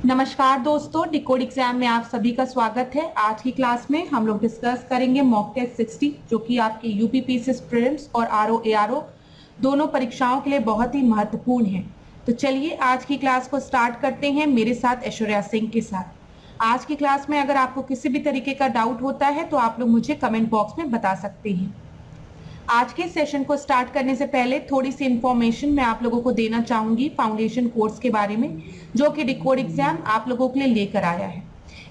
नमस्कार दोस्तों, decode exam में आप सभी का स्वागत है। आज की क्लास में हम लोग डिस्कस करेंगे मॉक टेस्ट 60 जो कि आपके यूपीपीसीएस प्रीलिम्स और आरओ एआरओ दोनों परीक्षाओं के लिए बहुत ही महत्वपूर्ण है। तो चलिए आज की क्लास को स्टार्ट करते हैं मेरे साथ ऐश्वर्या सिंह के साथ। आज की क्लास में अगर आपको किसी भी तरीके का डाउट होता है तो आप लोग मुझे कमेंट बॉक्स में बता सकते हैं। आज के सेशन को स्टार्ट करने से पहले थोड़ी सी इंफॉर्मेशन मैं आप लोगों को देना चाहूंगी फाउंडेशन कोर्स के बारे में, जो कि डिकोड एग्जाम आप लोगों के लिए लेकर आया है।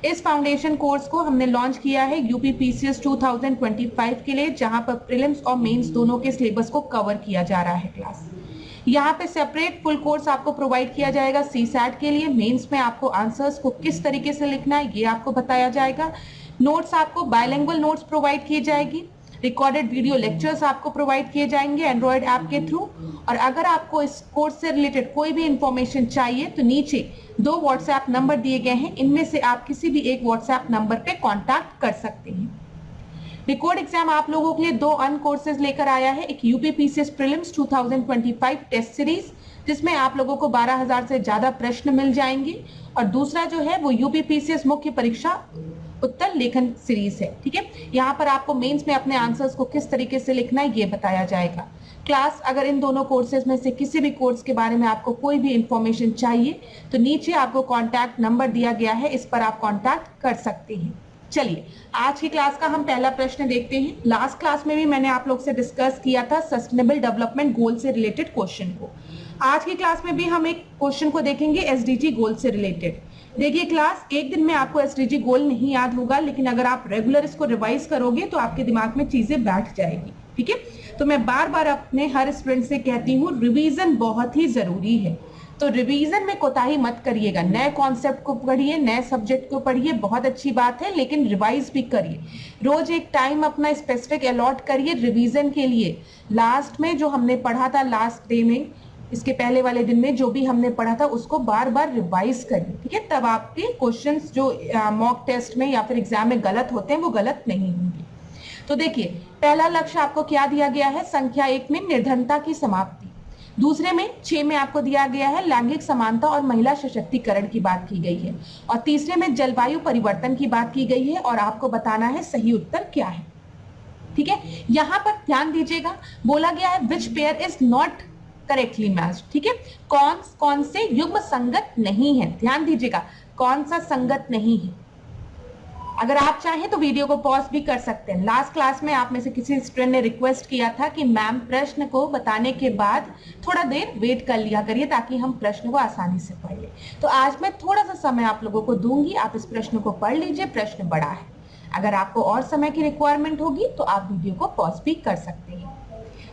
इस फाउंडेशन कोर्स को हमने लॉन्च किया है यूपीपीसीएस 2025 के लिए, जहां पर प्रीलिम्स और मेंस दोनों के सिलेबस को कवर किया जा रहा है। क्लास यहाँ पे सेपरेट फुल कोर्स आपको प्रोवाइड किया जाएगा सीसैट के लिए। मेंस में आपको आंसर्स को किस तरीके से लिखना है ये आपको बताया जाएगा। नोट्स आपको बायलिंगुअल नोट्स प्रोवाइड की जाएगी। रिकॉर्डेड वीडियो लेक्चर्स आपको प्रोवाइड किए जाएंगे एंड्रॉयड ऐप के थ्रू। और अगर आपको इस कोर्स से रिलेटेड कोई भी इंफॉर्मेशन चाहिए तो नीचे 2 व्हाट्सएप नंबर दिए गए हैं, इनमें से आप किसी भी एक व्हाट्सएप नंबर पे कांटेक्ट कर सकते हैं। डिकोड एग्जाम आप लोगों के लिए 2 अन्य कोर्सेज लेकर आया है। एक यूपीपीसीएस प्रीलिम्स 2025 टेस्ट सीरीज, जिसमें आप लोगों को 12,000 से ज्यादा प्रश्न मिल जाएंगे, और दूसरा जो है वो यूपीपीसीएस मुख्य परीक्षा उत्तर लेखन सीरीज है। ठीक है, यहाँ पर आपको मेंस में अपने आंसर्स को किस तरीके से लिखना है ये बताया जाएगा। क्लास अगर इन दोनों कोर्सेज में से किसी भी कोर्स के बारे में आपको कोई भी इंफॉर्मेशन चाहिए तो नीचे आपको कांटेक्ट नंबर दिया गया है, इस पर आप कांटेक्ट कर सकते हैं। चलिए आज की क्लास का हम पहला प्रश्न देखते हैं। लास्ट क्लास में भी मैंने आप लोग से डिस्कस किया था सस्टेनेबल डेवलपमेंट गोल से रिलेटेड क्वेश्चन को। आज की क्लास में भी हम एक क्वेश्चन को देखेंगे एसडीजी गोल से रिलेटेड। देखिए क्लास, एक दिन में आपको एसडीजी गोल नहीं याद होगा, लेकिन अगर आप रेगुलर इसको रिवाइज करोगे तो आपके दिमाग में चीजें बैठ जाएगी। ठीक है, तो मैं बार बार अपने हर स्टूडेंट से कहती हूँ रिवीजन बहुत ही जरूरी है। तो रिवीजन में कोताही मत करिएगा। नए कॉन्सेप्ट को पढ़िए, नए सब्जेक्ट को पढ़िए, बहुत अच्छी बात है, लेकिन रिवाइज भी करिए। रोज एक टाइम अपना स्पेसिफिक अलॉट करिए रिवीजन के लिए। लास्ट में जो हमने पढ़ा था, लास्ट डे में, इसके पहले वाले दिन में जो भी हमने पढ़ा था उसको बार बार रिवाइज करिए। ठीक है, तब आपके क्वेश्चंस जो मॉक टेस्ट में या फिर एग्जाम में गलत होते हैं वो गलत नहीं होंगे। तो देखिए पहला लक्ष्य आपको क्या दिया गया है, संख्या 1 में निर्धनता की समाप्ति। दूसरे में 6 में आपको दिया गया है लैंगिक समानता और महिला सशक्तिकरण की बात की गई है। और तीसरे में जलवायु परिवर्तन की बात की गई है और आपको बताना है सही उत्तर क्या है। ठीक है, यहाँ पर ध्यान दीजिएगा, बोला गया है which pair is not correctly match. ठीक है, कौन से युग्म संगत नहीं है। ध्यान दीजिएगा, कौन सा संगत नहीं है। अगर आप चाहें तो वीडियो को पॉज भी कर सकते हैं। लास्ट क्लास में आप में से किसी स्टूडेंट ने रिक्वेस्ट किया था कि मैम प्रश्न को बताने के बाद थोड़ा देर वेट कर लिया करिए ताकि हम प्रश्न को आसानी से पढ़ लें। तो आज मैं थोड़ा सा समय आप लोगों को दूंगी, आप इस प्रश्न को पढ़ लीजिए। प्रश्न बड़ा है, अगर आपको और समय की रिक्वायरमेंट होगी तो आप वीडियो को पॉज भी कर सकते हैं।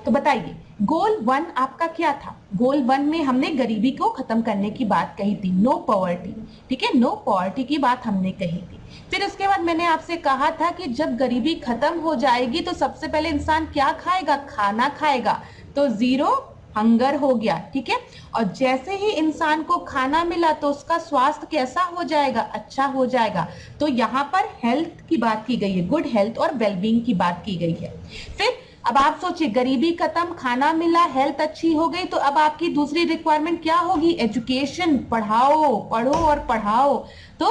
तो बताइए गोल 1 आपका क्या था। गोल 1 में हमने गरीबी को खत्म करने की बात कही थी, नो पॉवर्टी। ठीक है, नो पॉवर्टी की बात हमने कही थी। फिर उसके बाद मैंने आपसे कहा था कि जब गरीबी खत्म हो जाएगी तो सबसे पहले इंसान क्या खाएगा, खाना खाएगा। तो 0 हंगर हो गया। ठीक है, और जैसे ही इंसान को खाना मिला तो उसका स्वास्थ्य कैसा हो जाएगा, अच्छा हो जाएगा। तो यहाँ पर हेल्थ की बात की गई है, गुड हेल्थ और वेलबींग की बात की गई है। फिर अब आप सोचिए, गरीबी खत्म, खाना मिला, हेल्थ अच्छी हो गई, तो अब आपकी दूसरी रिक्वायरमेंट क्या होगी, एजुकेशन। पढ़ाओ, पढ़ो और पढ़ाओ। तो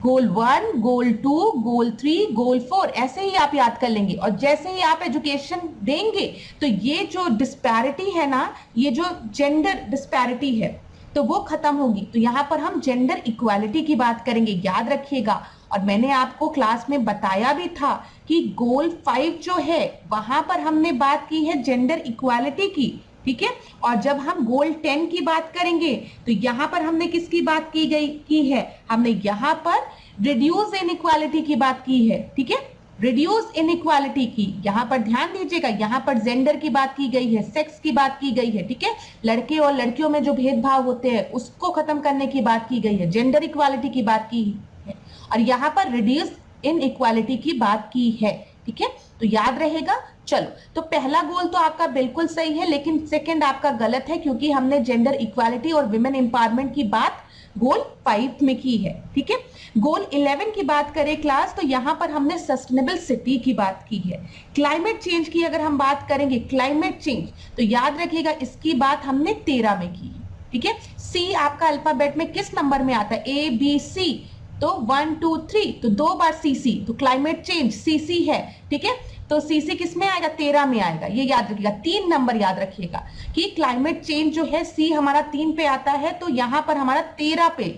गोल 1, गोल 2, गोल 3, गोल 4 ऐसे ही आप याद कर लेंगे। और जैसे ही आप एजुकेशन देंगे तो ये जो डिस्पैरिटी है ना, ये जो जेंडर डिस्पैरिटी है तो वो खत्म होगी। तो यहाँ पर हम जेंडर इक्वालिटी की बात करेंगे, याद रखिएगा। और मैंने आपको क्लास में बताया भी था कि गोल 5 जो है वहां पर हमने बात की है जेंडर इक्वालिटी की। ठीक है, और जब हम गोल 10 की बात करेंगे तो यहाँ पर हमने किसकी बात की है, हमने यहाँ पर रिड्यूस इनइक्वालिटी की बात की है। ठीक है, रिड्यूस इनइक्वालिटी की, यहाँ पर ध्यान दीजिएगा, यहाँ पर जेंडर की बात की गई है, सेक्स की बात की गई है। ठीक है, लड़के और लड़कियों में जो भेदभाव होते हैं उसको खत्म करने की बात की गई है, जेंडर इक्वालिटी की बात की है। और यहाँ पर रिड्यूस इनइक्वालिटी की बात की है। ठीक है, तो याद रहेगा। चलो, तो पहला गोल तो आपका बिल्कुल सही है, लेकिन सेकंड आपका गलत है, क्योंकि हमने जेंडर इक्वालिटी और विमेन एम्पावरमेंट की बात गोल 5 में की है। ठीक है, गोल 11 की बात करें क्लास, तो यहाँ पर हमने सस्टेनेबल सिटी की बात की है। क्लाइमेट चेंज की अगर हम बात करेंगे, क्लाइमेट चेंज, तो याद रखिएगा इसकी बात हमने 13 में की है। ठीक है। सी आपका अल्फाबेट में किस नंबर में आता है? ए बी सी, तो 1 2 3, तो 2 बार सीसी, तो क्लाइमेट चेंज सीसी है, ठीक है। तो सीसी किस में आएगा? 13 में आएगा, ये याद रखिएगा, 3 नंबर याद रखिएगा कि क्लाइमेट चेंज जो है सी हमारा 3 पे आता है, तो यहां पर हमारा 13 पे,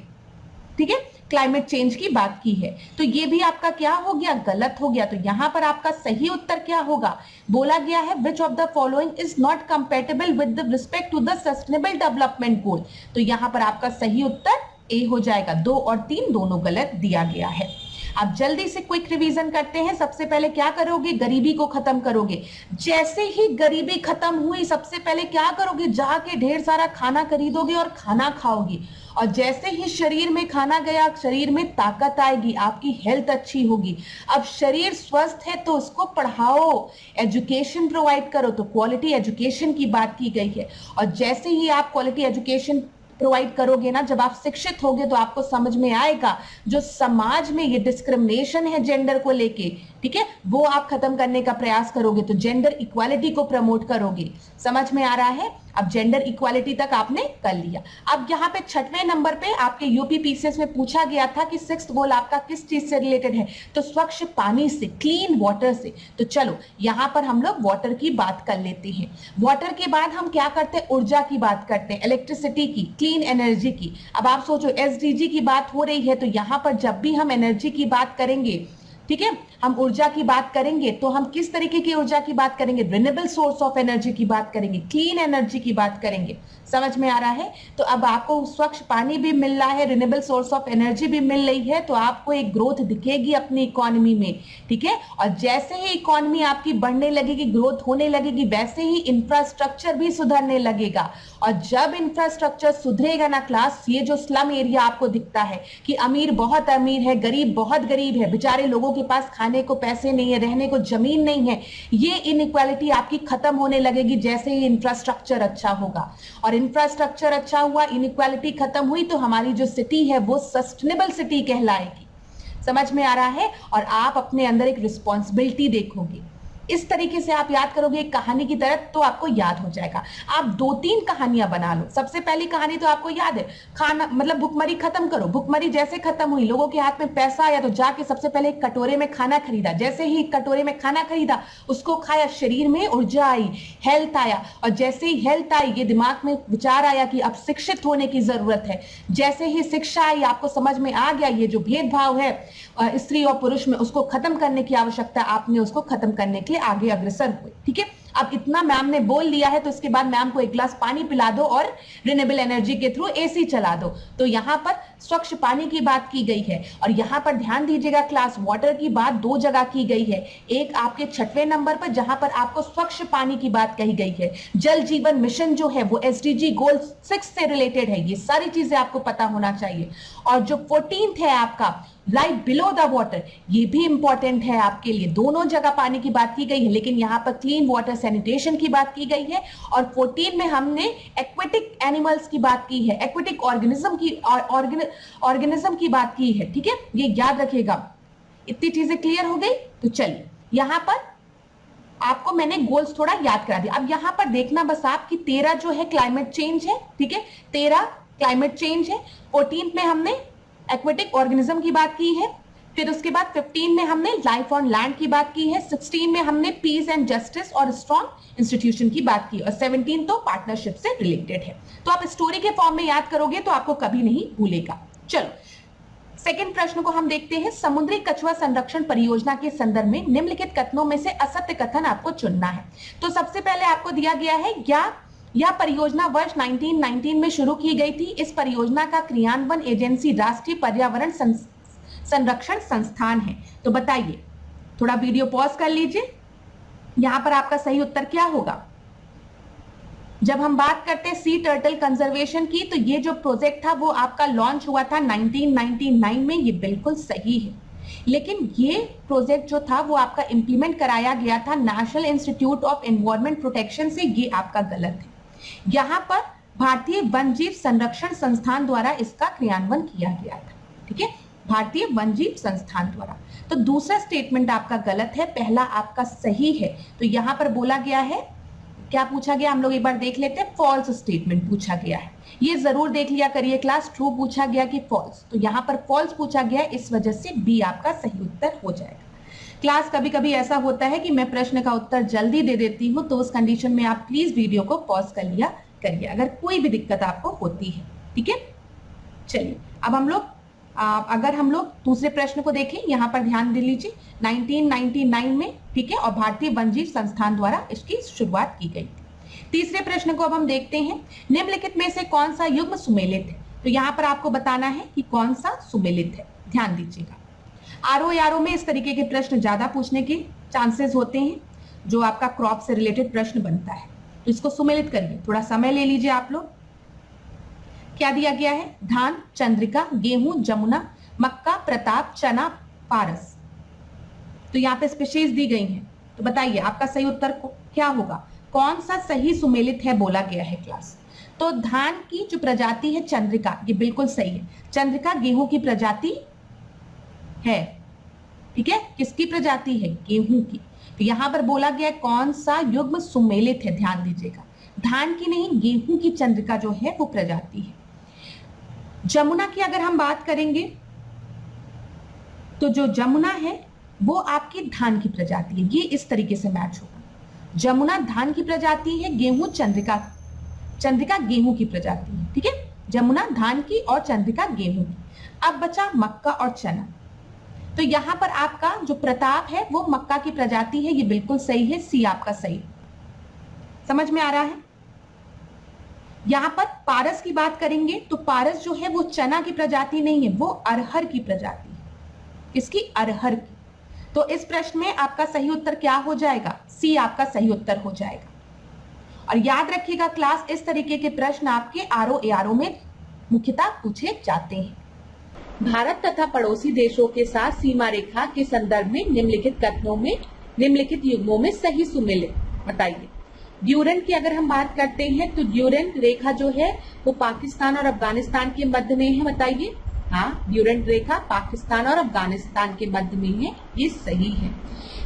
ठीक है, क्लाइमेट चेंज की बात की है। तो ये भी आपका क्या हो गया? गलत हो गया। तो यहां पर आपका सही उत्तर क्या होगा? बोला गया है which of the following is not compatible with respect to the sustainable development goal. तो यहां पर आपका सही उत्तर ए हो जाएगा। 2 और 3 दोनों गलत दिया गया है। अब जल्दी से क्विक रिवीजन करते हैं। सबसे पहले क्या करोगे? गरीबी को खत्म करोगे। जैसे ही गरीबी खत्म हुई, सबसे पहले क्या करोगे? जाके ढेर सारा खाना खरीदोगे और खाना खाओगे, और जैसे ही शरीर में खाना गया, शरीर में ताकत आएगी, आपकी हेल्थ अच्छी होगी। अब शरीर स्वस्थ है तो उसको पढ़ाओ, एजुकेशन प्रोवाइड करो, तो क्वालिटी एजुकेशन की बात की गई है। और जैसे ही आप क्वालिटी एजुकेशन प्रोवाइड करोगे ना, जब आप शिक्षित होगे तो आपको समझ में आएगा जो समाज में ये डिस्क्रिमिनेशन है जेंडर को लेके, ठीक है, वो आप खत्म करने का प्रयास करोगे, तो जेंडर इक्वालिटी को प्रमोट करोगे। समझ में आ रहा है? अब जेंडर इक्वालिटी तक आपने कर लिया। अब यहाँ पे 6वें नंबर पे आपके यूपी पीसीएस में पूछा गया था कि 6th गोल आपका किस चीज से रिलेटेड है? तो स्वच्छ पानी से, क्लीन वाटर से। तो चलो यहाँ पर हम लोग वाटर की बात कर लेते हैं। वाटर के बाद हम क्या करते हैं? ऊर्जा की बात करते हैं, इलेक्ट्रिसिटी की, क्लीन एनर्जी की। अब आप सोचो एसडीजी की बात हो रही है, तो यहाँ पर जब भी हम एनर्जी की बात करेंगे, ठीक है, हम ऊर्जा की बात करेंगे, तो हम किस तरीके की ऊर्जा की बात करेंगे? रिन्यूएबल सोर्स ऑफ एनर्जी की बात करेंगे, क्लीन एनर्जी की बात करेंगे। समझ में आ रहा है? तो अब आपको स्वच्छ पानी भी मिल रहा है, रिन्यूएबल सोर्स ऑफ एनर्जी भी मिल रही है, तो आपको एक ग्रोथ दिखेगी अपनी इकोनॉमी में, ठीक है। और जैसे ही इकोनॉमी आपकी बढ़ने लगेगी, ग्रोथ होने लगेगी, वैसे ही इंफ्रास्ट्रक्चर भी सुधरने लगेगा। और जब इंफ्रास्ट्रक्चर सुधरेगा ना क्लास, ये जो स्लम एरिया आपको दिखता है कि अमीर बहुत अमीर है, गरीब बहुत गरीब है, बेचारे लोगों के पास खाने को पैसे नहीं है, रहने को जमीन नहीं है, ये इनइक्वालिटी आपकी खत्म होने लगेगी जैसे ही इंफ्रास्ट्रक्चर अच्छा होगा। और इंफ्रास्ट्रक्चर अच्छा हुआ, इनइक्वालिटी खत्म हुई, तो हमारी जो सिटी है वो सस्टेनेबल सिटी कहलाएगी। समझ में आ रहा है? और आप अपने अंदर एक रिस्पॉन्सिबिलिटी देखोगे। इस तरीके से आप याद करोगे एक कहानी की तरह, तो आपको याद हो जाएगा। आप 2-3 कहानियां बना लो। सबसे पहली कहानी तो आपको याद है, खाना मतलब भुखमरी खत्म करो। भुखमरी जैसे खत्म हुई, लोगों के हाथ में पैसा आया, तो जाके सबसे पहले एक कटोरे में खाना खरीदा। जैसे ही कटोरे में खाना खरीदा, उसको खाया, शरीर में ऊर्जा आई, हेल्थ आया। और जैसे ही हेल्थ आई, ये दिमाग में विचार आया कि अब शिक्षित होने की जरूरत है। जैसे ही शिक्षा आई, आपको समझ में आ गया ये जो भेदभाव है स्त्री और पुरुष में, उसको खत्म करने की आवश्यकता, आपने उसको खत्म करने के लिए आगे अग्रसर हुए, ठीक है। अब इतना मैम ने बोल लिया है, तो इसके बाद मैम को एक गिलास पानी पिला दो और रिन्यूएबल एनर्जी के थ्रू एसी चला दो। तो यहां पर स्वच्छ पानी की बात की गई है। और यहां पर ध्यान दीजिएगा क्लास, वाटर की बात 2 जगह की गई है। एक आपके 6वें नंबर पर, जहां पर आपको स्वच्छ पानी की बात कही गई है। जल जीवन मिशन जो है वो एसडीजी गोल 6 से रिलेटेड है। ये सारी चीजें आपको पता होना चाहिए। और जो 14th है आपका, लाइफ बिलो द वाटर, ये भी इंपॉर्टेंट है आपके लिए। दोनों जगह पानी की बात की गई है, लेकिन यहां पर क्लीन वाटर सैनिटेशन की बात की गई है। और 14 में हमने एक्वेटिक एनिमल्स की बात की है, एक्वेटिक ऑर्गेनिज्म की बात की है, ठीक है, ये याद रखिएगा। इतनी चीजें क्लियर हो गई? तो चलिए यहां पर आपको मैंने गोल्स थोड़ा याद करा दिया। अब यहां पर देखना बस आप कि 13 जो है क्लाइमेट चेंज है, ठीक है, 13 क्लाइमेट चेंज है। 14 में हमने एक्वेटिक ऑर्गेनिज्म की बात की है। फिर उसके बाद 15 में हमने लाइफ ऑन लैंड की बात की है। 16 में हमने पीस एंड जस्टिस और स्ट्रॉन्ग इंस्टीट्यूशन की बात की। और 17 तो पार्टनरशिप से रिलेटेड है। तो आप स्टोरी के फॉर्म में याद करोगे तो आपको कभी नहीं भूलेगा। चलो सेकंड प्रश्न को हम देखते हैं। समुद्री कछुआ संरक्षण परियोजना के संदर्भ में निम्नलिखित कथनों में से असत्य कथन आपको चुनना है। तो सबसे पहले आपको दिया गया है यह परियोजना वर्ष 1919 में शुरू की गई थी। इस परियोजना का क्रियान्वयन एजेंसी राष्ट्रीय पर्यावरण संरक्षण संस्थान है। तो बताइए, थोड़ा वीडियो पॉज कर लीजिए। यहां पर आपका सही उत्तर क्या होगा? जब हम बात करते हैं सी टर्टल कंजर्वेशन की, तो ये जो प्रोजेक्ट था वो आपका लॉन्च हुआ था 1999 में। ये बिल्कुल सही है, लेकिन ये प्रोजेक्ट जो था वो आपका इंप्लीमेंट कराया गया था national institute of environment protection से। ये आपका गलत है। यहां पर भारतीय वन्यजीव संरक्षण संस्थान द्वारा इसका क्रियान्वयन किया गया था, ठीक है, भारतीय वन्यजीव संस्थान द्वारा। तो दूसरा स्टेटमेंट आपका गलत है, पहला आपका सही है। तो यहां पर बोला गया है क्या पूछा गया हम लोग एक बार देख लेते हैं। फॉल्स स्टेटमेंट पूछा गया है, ये जरूर देख लिया करिए क्लास। ट्रू पूछा गया कि फॉल्स, तो यहाँ पर फॉल्स पूछा गया है, इस वजह से बी आपका सही उत्तर हो जाएगा। क्लास कभी कभी ऐसा होता है कि मैं प्रश्न का उत्तर जल्दी दे देती हूँ, तो उस कंडीशन में आप प्लीज वीडियो को पॉज कर लिया करिए अगर कोई भी दिक्कत आपको होती है, ठीक है। चलिए अब हम लोग अगर हम लोग दूसरे प्रश्न को देखें, यहाँ पर ध्यान दे लीजिए 1999 में, ठीक है, और भारतीय वन्यजीव संस्थान द्वारा इसकी शुरुआत की गई। तीसरे प्रश्न को अब हम देखते हैं, निम्नलिखित में से कौन सा युग्म सुमेलित है। तो यहाँ पर आपको बताना है कि कौन सा सुमेलित है, ध्यान दीजिएगा। आरओ में इस तरीके के प्रश्न ज्यादा पूछने के चांसेस होते हैं, जो आपका क्रॉप से रिलेटेड प्रश्न बनता है, तो इसको सुमेलित करिए, थोड़ा समय ले लीजिए आप लोग। क्या दिया गया है, धान, चंद्रिका, गेहूं, जमुना, मक्का, प्रताप, चना, पारस। तो यहाँ पे स्पीशीज दी गई हैं, तो बताइए आपका सही उत्तर क्या होगा, कौन सा सही सुमेलित है बोला गया है क्लास। तो धान की जो प्रजाति है चंद्रिका, ये बिल्कुल सही है। चंद्रिका गेहूं की प्रजाति है, ठीक है, किसकी प्रजाति है, गेहूं की। तो यहां पर बोला गया कौन सा युग्म सुमेलित है, ध्यान दीजिएगा, धान की नहीं गेहूं की चंद्रिका जो है वो प्रजाति है। जमुना की अगर हम बात करेंगे तो जो जमुना है वो आपकी धान की प्रजाति है, ये इस तरीके से मैच होगा। जमुना धान की प्रजाति है, गेहूं चंद्रिका गेहूं की प्रजाति है, ठीक है, जमुना धान की और चंद्रिका गेहूं की। अब बचा मक्का और चना, तो यहां पर आपका जो प्रताप है वो मक्का की प्रजाति है, ये बिल्कुल सही है, सी आपका सही। समझ में आ रहा है। यहां पर पारस की बात करेंगे तो पारस जो है वो चना की प्रजाति नहीं है, वो अरहर की प्रजाति है। किसकी, अरहर की। तो इस प्रश्न में आपका सही उत्तर क्या हो जाएगा, सी आपका सही उत्तर हो जाएगा। और याद रखिएगा क्लास, इस तरीके के प्रश्न आपके आरओ में मुख्यतः पूछे जाते हैं। भारत तथा पड़ोसी देशों के साथ सीमा रेखा के संदर्भ में निम्नलिखित कथनों में निम्नलिखित युग्मों में सही सुमेलित बताइए। ड्यूरेंट की अगर हम बात करते हैं तो ड्यूरेंट रेखा जो है वो पाकिस्तान और अफगानिस्तान के मध्य में है, बताइए। हाँ, ड्यूरेंट रेखा पाकिस्तान और अफगानिस्तान के मध्य में है, ये सही है।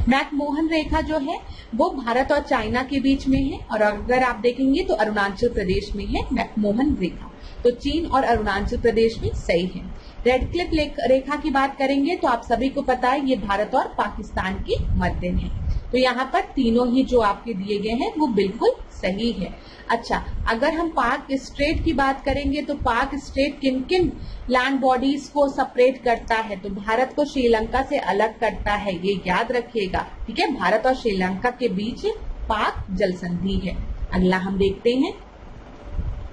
मैकमोहन रेखा जो है वो भारत और चाइना के बीच में है, और अगर आप देखेंगे तो अरुणाचल प्रदेश में है मैकमोहन रेखा, तो चीन और अरुणाचल प्रदेश में सही है। रेड क्लिफ रेखा की बात करेंगे तो आप सभी को पता है ये भारत और पाकिस्तान के मध्य में है, तो यहाँ पर तीनों ही जो आपके दिए गए हैं वो बिल्कुल सही है। अच्छा, अगर हम पाक स्ट्रेट की बात करेंगे तो पाक स्ट्रेट किन किन लैंड बॉडीज को सेपरेट करता है, तो भारत को श्रीलंका से अलग करता है, ये याद रखिएगा, ठीक है। भारत और श्रीलंका के बीच पाक जल संधि है। अगला हम देखते हैं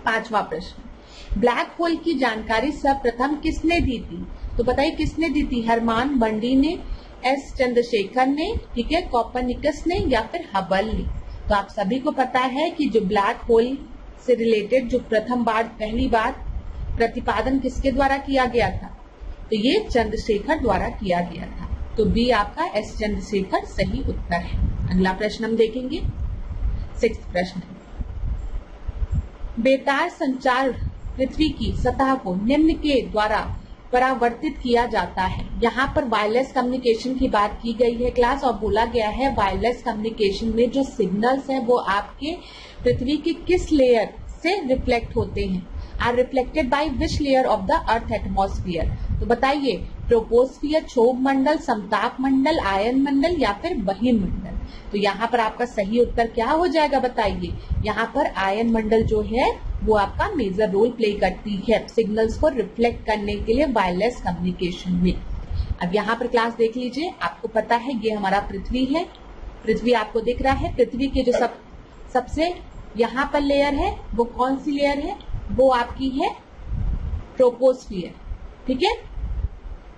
5वां प्रश्न, ब्लैक होल की जानकारी सर्वप्रथम किसने दी थी। तो बताइए किसने दी थी, हरमान बंडी ने, एस चंद्रशेखर ने, ठीक है, कोपरनिकस ने, या फिर हबल ने। तो आप सभी को पता है कि जो ब्लैक होल से रिलेटेड जो पहली बार प्रतिपादन किसके द्वारा किया गया था, तो ये चंद्रशेखर द्वारा किया गया था, तो बी आपका एस चंद्रशेखर सही उत्तर है। अगला प्रश्न हम देखेंगे 6वां प्रश्न, बेतार संचार पृथ्वी की सतह को निम्न के द्वारा परावर्तित किया जाता है। यहाँ पर वायरलेस कम्युनिकेशन की बात की गई है क्लास, और बोला गया है वायरलेस कम्युनिकेशन में जो सिग्नल्स है वो आपके पृथ्वी के किस लेयर से रिफ्लेक्ट होते हैं, are reflected by which layer of the earth atmosphere. तो बताइए ट्रोपोस्फियर, क्षोभ मंडल, समताप मंडल, आयन मंडल या फिर बहिर्मंडल मंडल। तो यहाँ पर आपका सही उत्तर क्या हो जाएगा बताइए, यहाँ पर आयन मंडल जो है वो आपका मेजर रोल प्ले करती है सिग्नल्स को रिफ्लेक्ट करने के लिए वायरलेस कम्युनिकेशन में। अब यहाँ पर क्लास देख लीजिए, आपको पता है ये हमारा पृथ्वी है, पृथ्वी आपको दिख रहा है, पृथ्वी के जो सबसे यहाँ पर लेयर है वो कौन सी लेयर है, वो आपकी है ट्रोपोस्फियर, ठीक है।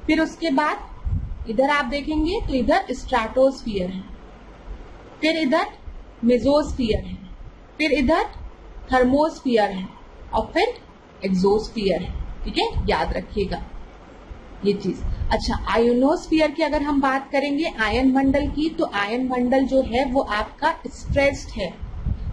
फिर उसके बाद इधर आप देखेंगे तो इधर स्ट्रेटोस्फियर है, फिर इधर मेसोस्फियर है, फिर इधर थर्मोस्फियर है, और फिर एक्सोस्फियर है, ठीक है, याद रखिएगा ये चीज। अच्छा, आयोनोस्फियर की अगर हम बात करेंगे आयन मंडल की, तो आयन मंडल जो है वो आपका स्ट्रेच्ड है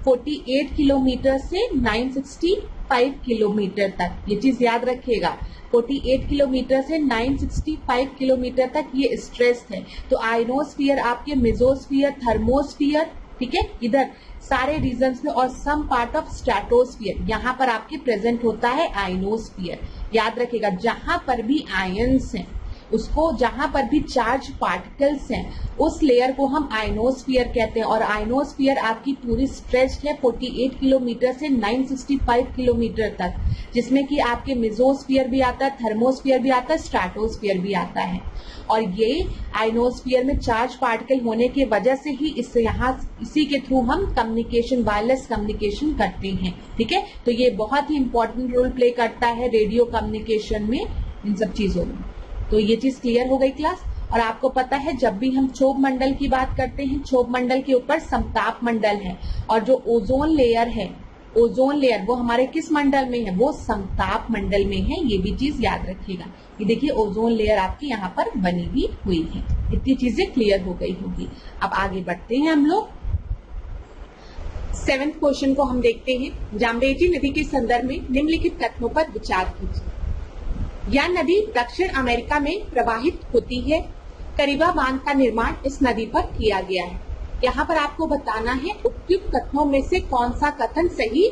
48 किलोमीटर से 965 किलोमीटर तक, ये चीज याद रखिएगा, 48 किलोमीटर से 965 किलोमीटर तक ये स्ट्रेस्ड है। तो आयनोस्फियर आपके मेसोस्फियर, थर्मोस्फियर, ठीक है, इधर सारे रीजन्स में, और सम पार्ट ऑफ स्ट्रेटोस्फीयर, यहाँ पर आपके प्रेजेंट होता है आयनोस्फीयर। याद रखिएगा, जहां पर भी आयंस हैं उसको, जहां पर भी चार्ज पार्टिकल्स हैं उस लेयर को हम आयनोस्फीयर कहते हैं। और आयनोस्फीयर आपकी पूरी स्ट्रेच है 48 किलोमीटर से 965 किलोमीटर तक, जिसमें कि आपके मेसोस्फीयर भी आता है, थर्मोस्फीयर भी आता है, स्ट्रेटोस्फीयर भी आता है। और ये आयनोस्फीयर में चार्ज पार्टिकल होने की वजह से ही इसी के थ्रू हम कम्युनिकेशन, वायरलेस कम्युनिकेशन करते हैं। ठीक है, तो ये बहुत ही इंपॉर्टेंट रोल प्ले करता है रेडियो कम्युनिकेशन में, इन सब चीजों में। तो ये चीज क्लियर हो गई क्लास। और आपको पता है जब भी हम क्षोभ मंडल की बात करते हैं, क्षोभ मंडल के ऊपर समताप मंडल है, और जो ओजोन लेयर है, ओजोन लेयर वो हमारे किस मंडल में है, वो समताप मंडल में है। ये भी चीज याद रखिएगा। ये देखिए ओजोन लेयर आपकी यहाँ पर बनी भी हुई है। इतनी चीजें क्लियर हो गई होगी। अब आगे बढ़ते हैं हम लोग। 7th क्वेश्चन को हम देखते हैं। जाम्बेजी नदी के संदर्भ में निम्नलिखित कथनों पर विचार कीजिए। यह नदी दक्षिण अमेरिका में प्रवाहित होती है। करीबा बांध का निर्माण इस नदी पर किया गया है। यहाँ पर आपको बताना है उपयुक्त कथनों में से कौन सा कथन सही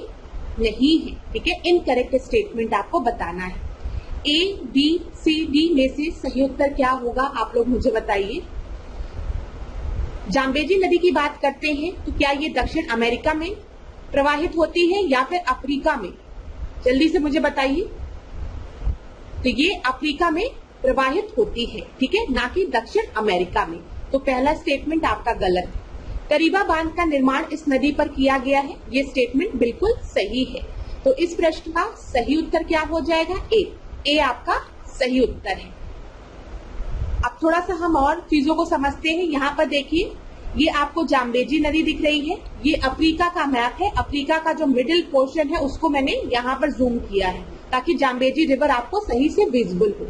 नहीं है। ठीक है, इनकरेक्ट स्टेटमेंट आपको बताना है। A, B, C, D में से सही उत्तर क्या होगा, आप लोग मुझे बताइए। जाम्बेजी नदी की बात करते हैं तो क्या ये दक्षिण अमेरिका में प्रवाहित होती है या फिर अफ्रीका में? जल्दी से मुझे बताइए। तो ये अफ्रीका में प्रवाहित होती है, ठीक है, ना कि दक्षिण अमेरिका में। तो पहला स्टेटमेंट आपका गलत है। करीबा बांध का निर्माण इस नदी पर किया गया है, ये स्टेटमेंट बिल्कुल सही है। तो इस प्रश्न का सही उत्तर क्या हो जाएगा? ए आपका सही उत्तर है। अब थोड़ा सा हम और चीजों को समझते हैं। यहाँ पर देखिए, ये आपको जाम्बेजी नदी दिख रही है। ये अफ्रीका का मैप है। अफ्रीका का जो मिडिल पोर्शन है उसको मैंने यहाँ पर जूम किया है ताकि जाम्बेजी रिवर आपको सही से विजिबल हो।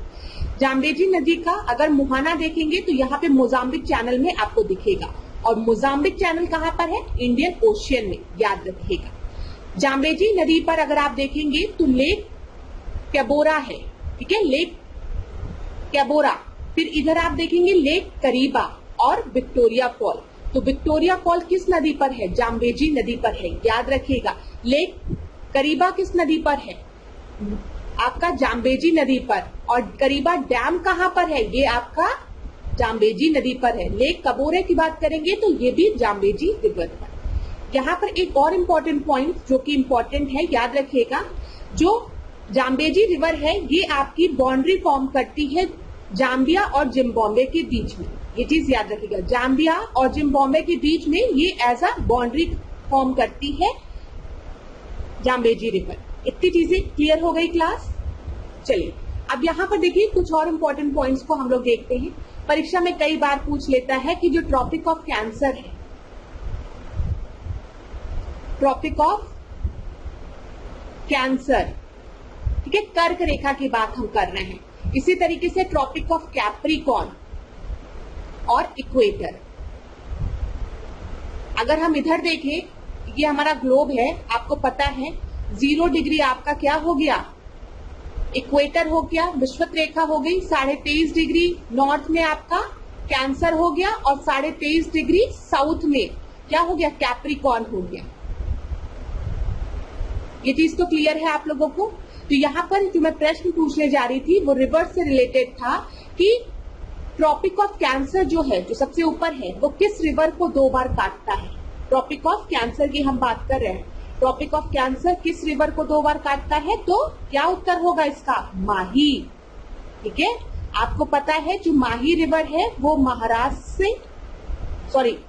जाम्बेजी नदी का अगर मुहाना देखेंगे तो यहाँ पे मोजाम्बिक चैनल में आपको दिखेगा, और मोजाम्बिक चैनल कहाँ पर है? इंडियन ओशियन में, याद रखिएगा। जाम्बेजी नदी पर अगर आप देखेंगे तो लेक कैबोरा है, ठीक है, लेक कैबोरा। फिर इधर आप देखेंगे लेक करीबा और विक्टोरिया फॉल। तो विक्टोरिया फॉल किस नदी पर है? जाम्बेजी नदी पर है, याद रखिएगा। लेक करीबा किस नदी पर है? आपका जाम्बेजी नदी पर। और करीबा डैम कहाँ पर है? ये आपका जाम्बेजी नदी पर है। लेक कबोरे की बात करेंगे तो ये भी जाम्बेजी रिवर पर। यहाँ पर एक और इम्पोर्टेंट पॉइंट जो कि इम्पोर्टेंट है, याद रखिएगा। जो जाम्बेजी रिवर है ये आपकी बाउंड्री फॉर्म करती है जाम्बिया और जिम्बाब्वे के बीच में। ये चीज याद रखिएगा, जाम्बिया और जिम्बाब्वे के बीच में ये एज अ बाउंड्री फॉर्म करती है जाम्बेजी रिवर। इतनी चीजें क्लियर हो गई क्लास। चलिए अब यहाँ पर देखिए कुछ और इम्पोर्टेंट पॉइंट्स को हम लोग देखते हैं। परीक्षा में कई बार पूछ लेता है कि जो ट्रॉपिक ऑफ कैंसर है, ट्रॉपिक ऑफ कैंसर, ठीक है, कर्क रेखा की बात हम कर रहे हैं। इसी तरीके से ट्रॉपिक ऑफ कैप्रिकॉर्न और इक्वेटर। अगर हम इधर देखें, ये हमारा ग्लोब है, आपको पता है 0 डिग्री आपका क्या हो गया? इक्वेटर हो गया, विषुवत रेखा हो गई। 23.5 डिग्री नॉर्थ में आपका कैंसर हो गया, और 23.5 डिग्री साउथ में क्या हो गया? कैप्रिकॉर्न हो गया। ये चीज तो क्लियर है आप लोगों को। तो यहाँ पर जो मैं प्रश्न पूछने जा रही थी वो रिवर से रिलेटेड था कि ट्रॉपिक ऑफ कैंसर जो है, जो सबसे ऊपर है, वो किस रिवर को 2 बार काटता है? ट्रॉपिक ऑफ कैंसर की हम बात कर रहे हैं। ट्रॉपिक ऑफ कैंसर किस रिवर को 2 बार काटता है? तो क्या उत्तर होगा इसका? माही। ठीक है, आपको पता है जो माही रिवर है वो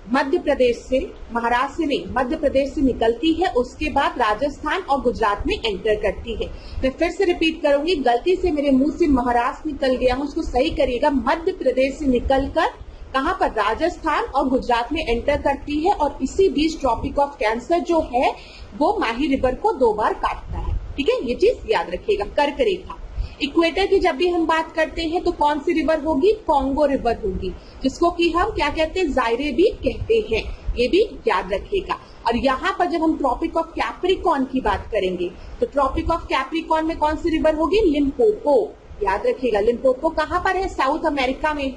मध्य प्रदेश से, महाराष्ट्र से नहीं, मध्य प्रदेश से निकलती है, उसके बाद राजस्थान और गुजरात में एंटर करती है। मैं फिर से रिपीट करूंगी, गलती से मेरे मुंह से महाराष्ट्र निकल गया हूं, उसको सही करिएगा। मध्य प्रदेश से निकलकर कहां पर? राजस्थान और गुजरात में एंटर करती है, और इसी बीच ट्रॉपिक ऑफ कैंसर जो है वो माही रिवर को 2 बार काटता है। ठीक है, ये चीज याद रखिएगा। कर्क रेखा। इक्वेटर की जब भी हम बात करते हैं तो कौन सी रिवर होगी? कॉन्गो रिवर होगी, जिसको कि हम क्या कहते हैं? जायरे भी कहते हैं। ये भी याद रखिएगा। और यहाँ पर जब हम ट्रॉपिक ऑफ कैप्रिकॉर्न की बात करेंगे तो ट्रॉपिक ऑफ कैप्रिकॉर्न में कौन सी रिवर होगी? लिम्पोपो। याद रखिएगा, लिम्पोपो कहाँ पर है? साउथ अमेरिका में,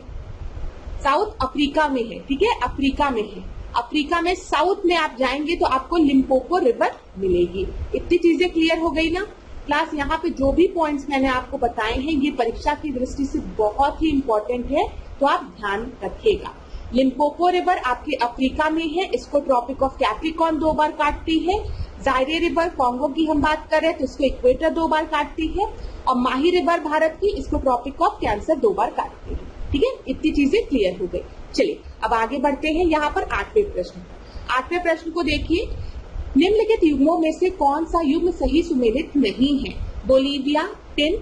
साउथ अफ्रीका में है। ठीक है, अफ्रीका में है। अफ्रीका में साउथ में आप जाएंगे तो आपको लिम्पोपो रिवर मिलेगी। इतनी चीजें क्लियर हो गई ना क्लास। यहाँ पे जो भी पॉइंट्स मैंने आपको बताए हैं ये परीक्षा की दृष्टि से बहुत ही इंपॉर्टेंट है, तो आप ध्यान रखिएगा। लिम्पोपो रिवर आपके अफ्रीका में है, इसको ट्रॉपिक ऑफ कैप्रिकॉर्न 2 बार काटती है। जायरे रिवर कॉन्गो की हम बात करें तो इसको इक्वेटर 2 बार काटती है, और माही रिवर भारत की, इसको ट्रॉपिक ऑफ कैंसर 2 बार काटती है। ठीक है, इतनी चीजें क्लियर हो गई। चलिए अब आगे बढ़ते हैं। यहाँ पर 8वें प्रश्न, 8वें प्रश्न को देखिए। निम्नलिखित युग्मों में से कौन सा युग्म सही सुमेलित नहीं है? बोलीविया, टिन,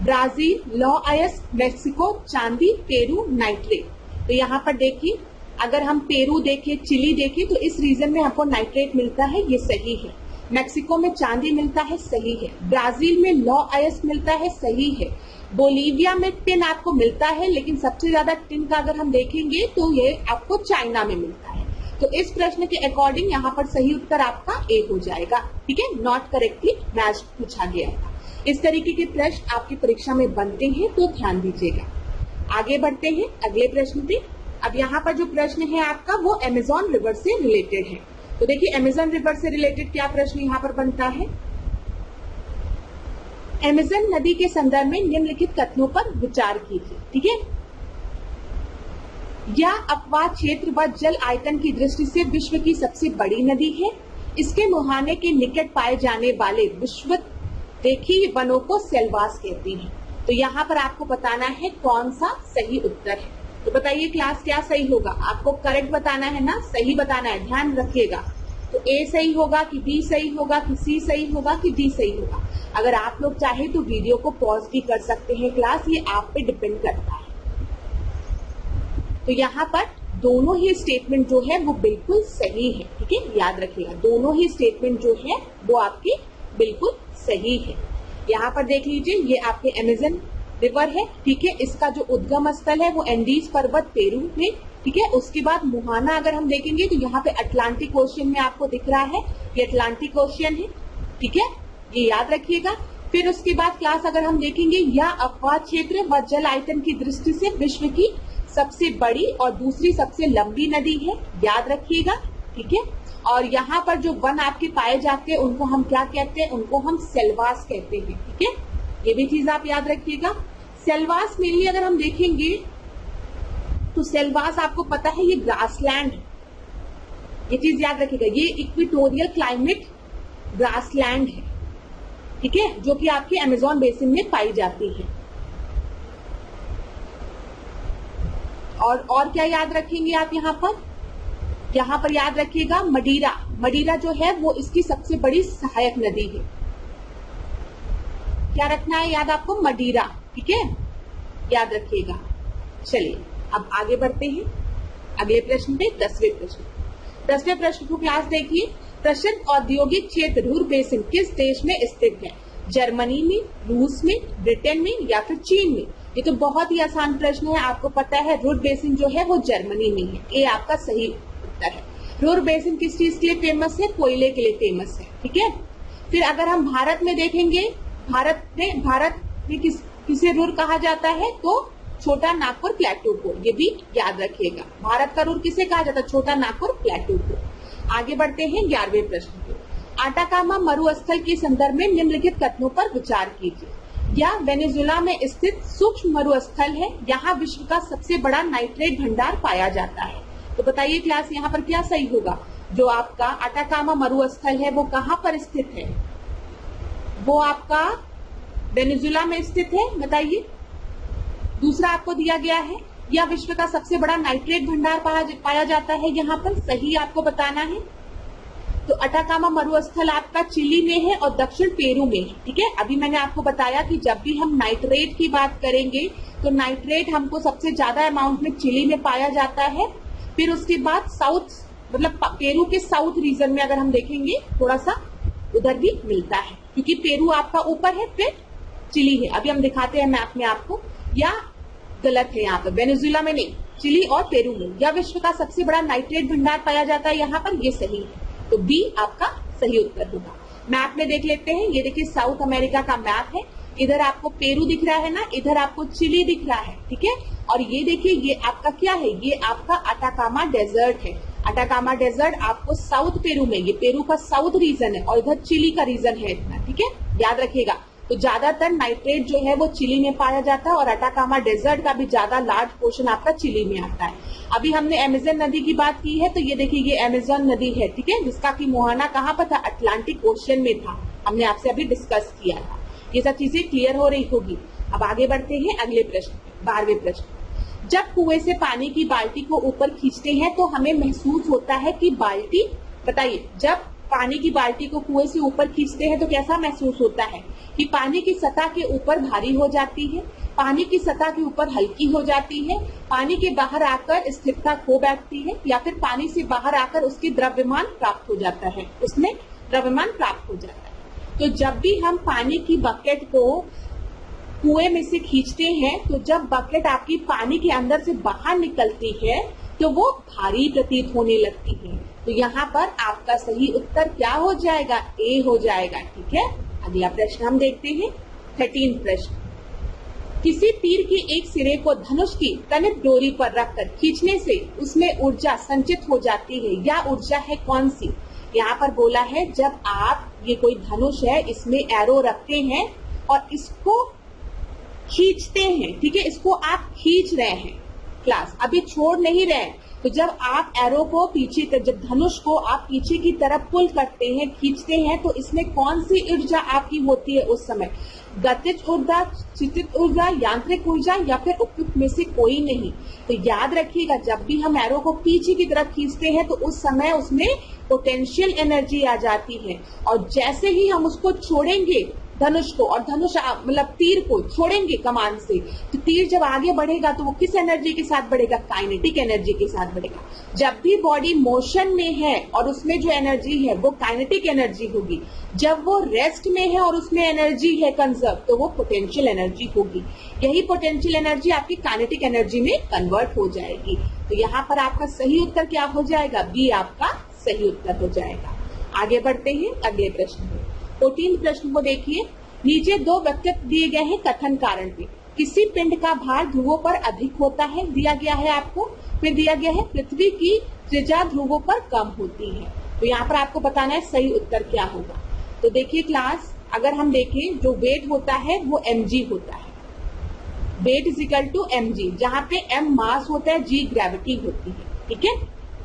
ब्राजील, लॉ-आयस, मेक्सिको, चांदी, पेरू, नाइट्रेट। तो यहाँ पर देखिए, अगर हम पेरू देखें, चिली देखें तो इस रीजन में हमको नाइट्रेट मिलता है, ये सही है। मेक्सिको में चांदी मिलता है, सही है। ब्राजील में लॉ-आयस मिलता है, सही है। बोलीविया में टिन आपको मिलता है, लेकिन सबसे ज्यादा टिन का अगर हम देखेंगे तो ये आपको चाइना में मिलता है। तो इस प्रश्न के अकॉर्डिंग यहाँ पर सही उत्तर आपका ए हो जाएगा। ठीक है, नॉट करेक्टली मैच पूछा गया था। इस तरीके के प्रश्न आपकी परीक्षा में बनते हैं, तो ध्यान दीजिएगा। आगे बढ़ते हैं अगले प्रश्न पे। अब यहाँ पर जो प्रश्न है आपका वो अमेजॉन रिवर से रिलेटेड है। तो देखिए अमेजॉन रिवर से रिलेटेड क्या प्रश्न यहाँ पर बनता है। अमेजन नदी के संदर्भ में निम्नलिखित कथनों पर विचार कीजिए। ठीक है, यह अपवाद क्षेत्र व जल आयतन की दृष्टि से विश्व की सबसे बड़ी नदी है। इसके मुहाने के निकट पाए जाने वाले विश्वदेखीय वनों को सेलवास कहती हैं। तो यहाँ पर आपको बताना है कौन सा सही उत्तर है। तो बताइए क्लास क्या सही होगा? आपको करेक्ट बताना है ना, सही बताना है, ध्यान रखिएगा। तो ए सही होगा कि बी सही होगा कि सी सही होगा कि डी सही होगा? अगर आप लोग चाहे तो वीडियो को पॉज भी कर सकते हैं क्लास, ये आप पे डिपेंड करता है। तो यहाँ पर दोनों ही स्टेटमेंट जो है वो बिल्कुल सही है। ठीक है, याद रखिएगा, दोनों ही स्टेटमेंट जो है वो आपकी बिल्कुल सही है। यहाँ पर देख लीजिए, ये आपके अमेजन रिवर है। ठीक है, इसका जो उद्गम स्थल है वो एंडीज पर्वत पेरू में। ठीक है, उसके बाद मुहाना अगर हम देखेंगे तो यहाँ पे अटलांटिक ओशियन में आपको दिख रहा है, ये अटलांटिक ओशियन है। ठीक है, ये याद रखिएगा। फिर उसके बाद क्लास अगर हम देखेंगे, यह अपवाद क्षेत्र व जल आयतन की दृष्टि से विश्व की सबसे बड़ी और दूसरी सबसे लंबी नदी है, याद रखिएगा। ठीक है, और यहाँ पर जो वन आपके पाए जाते हैं उनको हम क्या कहते हैं? उनको हम सेलवास कहते हैं। ठीक है, ये भी चीज आप याद रखिएगा। सेलवास मेनली अगर हम देखेंगे तो सेलवास आपको पता है ये ग्रासलैंड है, ये चीज याद रखिएगा। ये इक्वेटोरियल क्लाइमेट ग्रासलैंड है। ठीक है, जो कि आपके अमेजॉन बेसिन में पाई जाती है। और क्या याद रखेंगे आप यहाँ पर? यहाँ पर याद रखिएगा मडीरा, मडीरा जो है वो इसकी सबसे बड़ी सहायक नदी है। क्या रखना है याद आपको? मडीरा। ठीक है, याद रखिएगा। चलिए अब आगे बढ़ते हैं अगले प्रश्न पे, 10वें प्रश्न। 10वें प्रश्न को क्लास देखिए। प्रसिद्ध औद्योगिक क्षेत्र रुhr बेसिन किस देश में स्थित है? जर्मनी में, रूस में, ब्रिटेन में या फिर चीन में? ये तो बहुत ही आसान प्रश्न है, आपको पता है रुhr बेसिन जो है वो जर्मनी में है। ये आपका सही उत्तर है। रुhr बेसिन किस चीज के लिए फेमस है? कोयले के लिए फेमस है। ठीक है, फिर अगर हम भारत में देखेंगे, भारत में किसे रुhr कहा जाता है? तो छोटा नागपुर प्लेटू को, ये भी याद रखिएगा। भारत का रुhr किसे कहा जाता है? छोटा नागपुर प्लेटू को। आगे बढ़ते हैं 11वें प्रश्न पे। आटाकामा मरुस्थल के संदर्भ में निम्नलिखित कथनों पर विचार कीजिए। यह वेनेजुला में स्थित सूक्ष्म मरुस्थल है, यहाँ विश्व का सबसे बड़ा नाइट्रेट भंडार पाया जाता है। तो बताइए क्लास यहाँ पर क्या सही होगा? जो आपका आटाकामा मरुस्थल है वो कहाँ पर स्थित है? वो आपका वेनेजुला में स्थित है, बताइए। दूसरा आपको दिया गया है, यह विश्व का सबसे बड़ा नाइट्रेट भंडार पाया जाता है, यहाँ पर सही आपको बताना है। तो अटाकामा मरुस्थल आपका चिली में है और दक्षिण पेरू में है। ठीक है, अभी मैंने आपको बताया कि जब भी हम नाइट्रेट की बात करेंगे तो नाइट्रेट हमको सबसे ज्यादा अमाउंट में चिली में पाया जाता है। फिर उसके बाद साउथ मतलब पेरू के साउथ रीजन में अगर हम देखेंगे थोड़ा सा उधर भी मिलता है, क्योंकि पेरू आपका ऊपर है, फिर चिली है। अभी हम दिखाते हैं मैप में आपको, या गलत है यहाँ पर, वेनेजुला में नहीं, चिली और पेरू में। यह विश्व का सबसे बड़ा नाइट्रेट भंडार पाया जाता है यहाँ पर, ये सही है। तो बी आपका सही उत्तर होगा। मैप में देख लेते हैं, ये देखिए साउथ अमेरिका का मैप है। इधर आपको पेरू दिख रहा है ना, इधर आपको चिली दिख रहा है। ठीक है, और ये देखिए ये आपका क्या है? ये आपका अटाकामा डेजर्ट है। अटाकामा डेजर्ट आपको साउथ पेरू में, ये पेरू का साउथ रीजन है और इधर चिली का रीजन है इतना, ठीक है, याद रखिएगा। तो ज्यादातर नाइट्रेट जो है वो चिली में पाया जाता है और अटाकामा डेजर्ट का भी ज्यादा लार्ज पोर्शन आपका चिली में आता है। अभी हमने अमेजन नदी की बात की है, तो ये देखिए ये अमेजन नदी है, ठीक है, जिसका की मुहाना कहाँ पर था, अटलांटिक ओशियन में था, हमने आपसे अभी डिस्कस किया था। ये सब चीजें क्लियर हो रही होगी। अब आगे बढ़ते हैं अगले प्रश्न, 12वें प्रश्न। जब कुएं से पानी की बाल्टी को ऊपर खींचते हैं तो हमें महसूस होता है कि बाल्टी, बताइए, जब पानी की बाल्टी को कुएं से ऊपर खींचते हैं तो कैसा महसूस होता है कि पानी की सतह के ऊपर भारी हो जाती है, पानी की सतह के ऊपर हल्की हो जाती है, पानी के बाहर आकर स्थिरता खो बैठती है, या फिर पानी से बाहर आकर उसकी द्रव्यमान प्राप्त हो जाता है, उसमें द्रव्यमान प्राप्त हो जाता है। तो जब भी हम पानी की बकेट को कुएं में से खींचते हैं तो जब बकेट आपकी पानी के अंदर से बाहर निकलती है तो वो भारी प्रतीत होने लगती है। तो यहाँ पर आपका सही उत्तर क्या हो जाएगा, ए हो जाएगा, ठीक है। अगला प्रश्न हम देखते हैं, 13 प्रश्न। किसी तीर के एक सिरे को धनुष की तनित डोरी पर रखकर खींचने से उसमें ऊर्जा संचित हो जाती है, या ऊर्जा है कौन सी। यहाँ पर बोला है जब आप, ये कोई धनुष है, इसमें एरो रखते हैं और इसको खींचते हैं, ठीक है, इसको आप खींच रहे हैं क्लास, अभी छोड़ नहीं रहे हैं। तो जब आप एरो को पीछे, जब धनुष को आप पीछे की तरफ पुल करते हैं, खींचते हैं, तो इसमें कौन सी ऊर्जा आपकी होती है उस समय, गतिज ऊर्जा, स्थितिज ऊर्जा, यांत्रिक ऊर्जा, या फिर उपयुक्त में से कोई नहीं। तो याद रखिएगा, जब भी हम एरो को पीछे की तरफ खींचते हैं तो उस समय उसमें पोटेंशियल एनर्जी आ जाती है, और जैसे ही हम उसको छोड़ेंगे धनुष को, और धनुष मतलब तीर को छोड़ेंगे कमान से, तो तीर जब आगे बढ़ेगा तो वो किस एनर्जी के साथ बढ़ेगा, काइनेटिक एनर्जी के साथ बढ़ेगा। जब भी बॉडी मोशन में है और उसमें जो एनर्जी है वो काइनेटिक एनर्जी होगी, जब वो रेस्ट में है और उसमें एनर्जी है कंजर्व, तो वो पोटेंशियल एनर्जी होगी। यही पोटेंशियल एनर्जी आपकी काइनेटिक एनर्जी में कन्वर्ट हो जाएगी। तो यहाँ पर आपका सही उत्तर क्या हो जाएगा, बी आपका सही उत्तर हो जाएगा। आगे बढ़ते हैं अगले प्रश्न में, 14 प्रश्न को देखिए। नीचे दो वक्तव्य दिए गए हैं कथन कारण पे। किसी पिंड का भार ध्रुवों पर अधिक होता है, दिया गया है आपको, फिर दिया गया है पृथ्वी की त्रिज्या ध्रुवों पर कम होती है। तो यहाँ पर आपको बताना है सही उत्तर क्या होगा। तो देखिए क्लास, अगर हम देखें, जो वेट होता है वो mg होता है, weight is equal to mg, जहाँ पे m मास होता है, g ग्रेविटी होती है, ठीक है,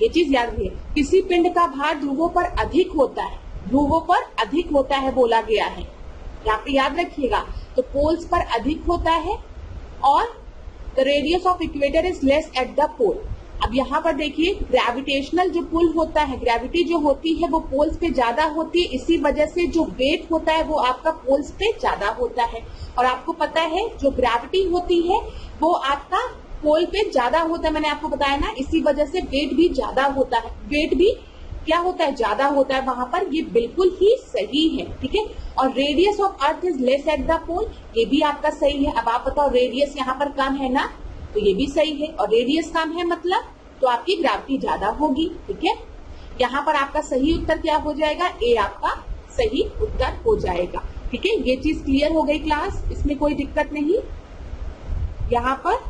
ये चीज याद रखिए। किसी पिंड का भार ध्रुवों पर अधिक होता है, ध्रुवों पर अधिक होता है बोला गया है, यहाँ पे याद रखिएगा। तो पोल्स पर अधिक होता है, और the radius of equator is less at the pole. अब यहाँ पर देखिए, ग्रेविटेशनल जो पुल होता है, ग्रेविटी जो होती है वो पोल्स पे ज्यादा होती है, इसी वजह से जो वेट होता है वो आपका पोल्स पे ज्यादा होता है। और आपको पता है जो ग्रेविटी होती है वो आपका पोल पे ज्यादा होता है, मैंने आपको बताया ना, इसी वजह से वेट भी ज्यादा होता है, वेट भी क्या होता है, ज्यादा होता है वहां पर, ये बिल्कुल ही सही है, ठीक है। और radius of earth is less at the pole, ये भी आपका सही है। अब आप बताओ, रेडियस यहाँ पर कम है ना, तो ये भी सही है, और रेडियस कम है मतलब तो आपकी ग्रेविटी ज्यादा होगी, ठीक है। यहाँ पर आपका सही उत्तर क्या हो जाएगा, ए आपका सही उत्तर हो जाएगा, ठीक है। ये चीज क्लियर हो गई क्लास, इसमें कोई दिक्कत नहीं यहाँ पर।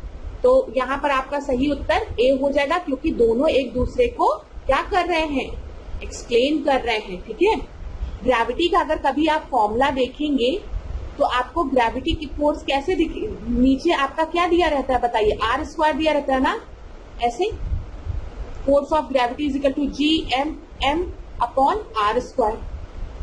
तो यहाँ पर आपका सही उत्तर ए हो जाएगा, क्योंकि दोनों एक दूसरे को क्या कर रहे हैं, एक्सप्लेन कर रहे हैं, ठीक है। ग्रेविटी का अगर कभी आप फॉर्मूला देखेंगे तो आपको ग्रेविटी की फोर्स कैसे दिखे, नीचे आपका क्या दिया रहता है बताइए, r² दिया रहता है ना, ऐसे force of gravity is equal to Gm upon r²,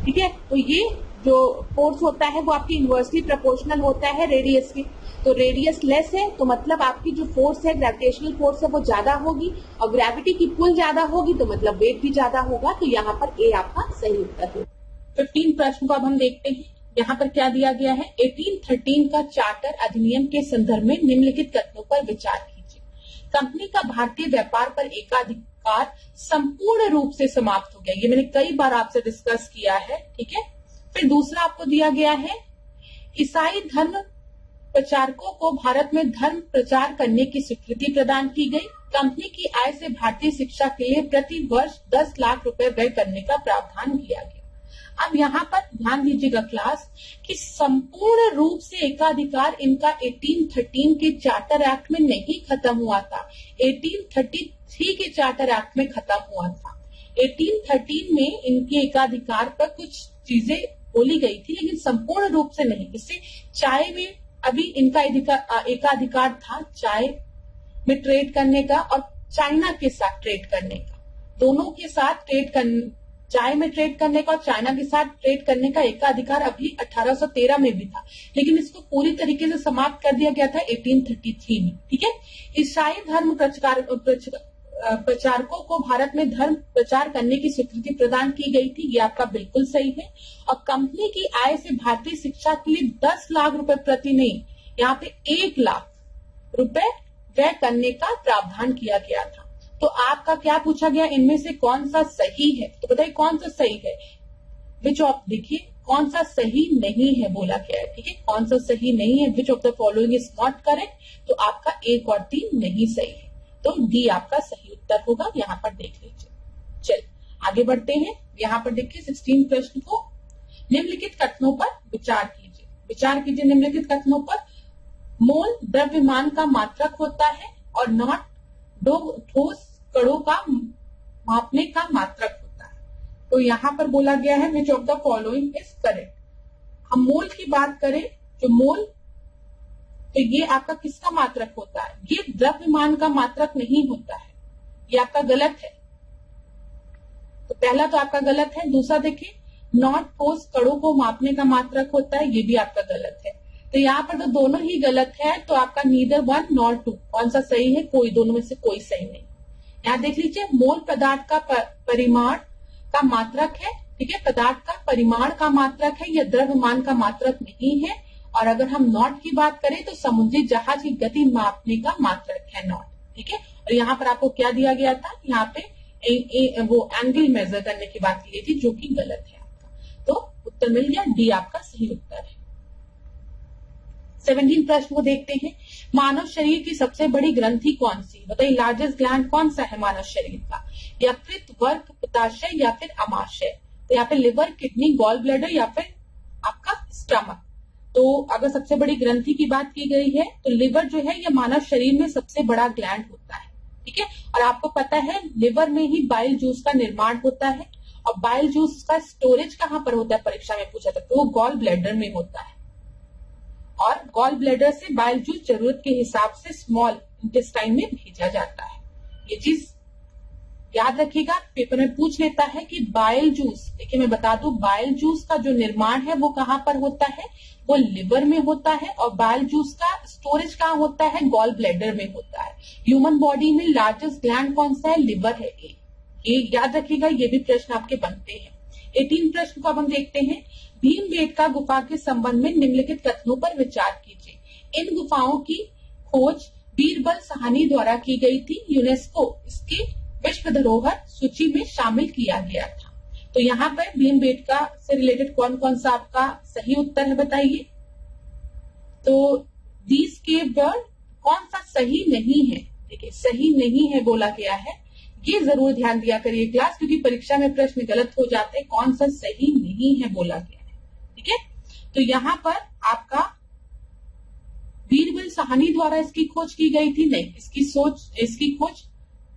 ठीक है। तो ये जो फोर्स होता है वो आपकी इनवर्सली प्रोपोर्शनल होता है रेडियस के। तो रेडियस लेस है तो मतलब आपकी जो फोर्स है, ग्रेविटेशनल फोर्स है, वो ज्यादा होगी, और ग्रेविटी की पुल ज्यादा होगी तो मतलब वेट भी ज्यादा होगा। तो यहाँ पर ए आपका सही उत्तर होगा। 15 प्रश्न को अब हम देखते हैं। यहाँ पर क्या दिया गया है, 1813 का चार्टर अधिनियम के संदर्भ में निम्नलिखित कथनों पर विचार कीजिए। कंपनी का भारतीय व्यापार पर एकाधिकार संपूर्ण रूप से समाप्त हो गया, ये मैंने कई बार आपसे डिस्कस किया है, ठीक है। फिर दूसरा आपको दिया गया है, ईसाई धर्म प्रचारकों को भारत में धर्म प्रचार करने की स्वीकृति प्रदान की गई। कंपनी की आय से भारतीय शिक्षा के लिए प्रति वर्ष 10 लाख रुपए व्यय करने का प्रावधान किया गया। अब यहाँ पर ध्यान दीजिएगा क्लास कि संपूर्ण रूप से एकाधिकार इनका 1813 के चार्टर एक्ट में नहीं खत्म हुआ था, 1833 के चार्टर एक्ट में खत्म हुआ था। 1813 में इनके एकाधिकार पर कुछ चीजें बोली गई थी, लेकिन संपूर्ण रूप से नहीं। जैसे चाय में अभी इनका एकाधिकार था, चाय में ट्रेड करने का और चाइना के साथ ट्रेड करने का, दोनों के साथ चाय में ट्रेड करने का और चाइना के साथ ट्रेड करने का एकाधिकार अभी 1813 में भी था, लेकिन इसको पूरी तरीके से समाप्त कर दिया गया था 1833 में। ठीक है, ईसाई धर्म प्रचारकों को भारत में धर्म प्रचार करने की स्वीकृति प्रदान की गई थी, ये आपका बिल्कुल सही है। और कंपनी की आय से भारतीय शिक्षा के लिए 10 लाख रुपए प्रति नहीं, यहाँ पे 1 लाख रुपए व्यय करने का प्रावधान किया गया था। तो आपका क्या पूछा गया, इनमें से कौन सा सही है, तो बताइए कौन सा सही है। विच ऑफ, देखिए कौन सा सही नहीं है बोला गया है। ठीक है, कौन सा सही नहीं है, which of the following is not correct, तो आपका 1 और 3 नहीं सही है, तो डी आपका सही उत्तर होगा। यहाँ पर देख लीजिए। चलिए आगे बढ़ते हैं। यहाँ पर देखिए 16 प्रश्न को, निम्नलिखित कथनों पर विचार कीजिए। विचार कीजिए निम्नलिखित कथनों पर। मोल द्रव्यमान का मात्रक होता है और नॉट दो ठोस कणों का मापने का मात्रक होता है। तो यहाँ पर बोला गया है which of the following is correct. हम मोल की बात करें, जो मोल, तो ये आपका किसका मात्रक होता है, ये द्रव्यमान का मात्रक नहीं होता है, ये आपका गलत है। तो पहला तो आपका गलत है। दूसरा देखिए, नॉट ठोस कणों को मापने का मात्रक होता है, ये भी आपका गलत है। तो यहाँ पर तो दोनों ही गलत है, तो आपका नीदर 1 नॉर 2, कौन सा सही है, कोई, दोनों में से कोई सही नहीं। यहाँ देख लीजिए, मोल पदार्थ का परिमाण का मात्रक है। ठीक है, पदार्थ का परिमाण का मात्रक है, यह द्रव्यमान का मात्रक नहीं है। और अगर हम नॉट की बात करें तो समुद्री जहाज की गति मापने का मात्रक है नॉट। ठीक है, और यहाँ पर आपको क्या दिया गया था, यहाँ पे वो एंगल मेजर करने की बात की गई थी, जो कि गलत है आपका। तो उत्तर मिल गया, डी आपका सही उत्तर है। 17 प्रश्न को देखते हैं। मानव शरीर की सबसे बड़ी ग्रंथि कौन सी, बताइए लार्जेस्ट ग्लैंड कौन सा है मानव शरीर का, यकृत, वर्क, पित्ताशय या फिर अमाशय। तो यहाँ पे लिवर, किडनी, गॉल ब्लैडर या फिर आपका स्टमक। तो अगर सबसे बड़ी ग्रंथि की बात की गई है तो लिवर जो है, यह मानव शरीर में सबसे बड़ा ग्लैंड होता है। ठीक है, और आपको पता है लिवर में ही बाइल जूस का निर्माण होता है, और बाइल जूस का स्टोरेज कहाँ पर होता है, परीक्षा में पूछा था, तो वो गॉल ब्लैडर में होता है। और गॉल ब्लैडर से बाइल जूस जरूरत के हिसाब से स्मॉल इंटेस्टाइन में भेजा जाता है। ये चीज याद रखिएगा, पेपर में पूछ लेता है कि बाइल जूस, देखिए मैं बता दूं, बाइल जूस का जो निर्माण है वो कहाँ पर होता है, वो लिवर में होता है, और बाइल जूस का स्टोरेज कहाँ होता है, गॉल ब्लैडर में होता है। ह्यूमन बॉडी में लार्जेस्ट ग्लैंड कौन सा है, लिवर है। ये याद रखिएगा, ये भी प्रश्न आपके बनते हैं। 18 प्रश्न को अब हम देखते हैं। भीमबेटका गुफा के संबंध में निम्नलिखित कथनों पर विचार कीजिए। इन गुफाओं की खोज बीरबल साहनी द्वारा की गई थी, यूनेस्को इसके विश्व धरोहर सूची में शामिल किया गया था। तो यहाँ पर भीमबेटका से रिलेटेड कौन कौन सा आपका सही उत्तर है बताइए। तो दीज केव वर्ड कौन सा सही नहीं है, देखिए सही नहीं है बोला गया है, ये जरूर ध्यान दिया करिए क्लास, क्योंकि परीक्षा में प्रश्न गलत हो जाते हैं, कौन सा सही नहीं है बोला गया है। ठीक है, तो यहाँ पर आपका बीरबल साहनी द्वारा इसकी खोज की गई थी, नहीं, इसकी खोज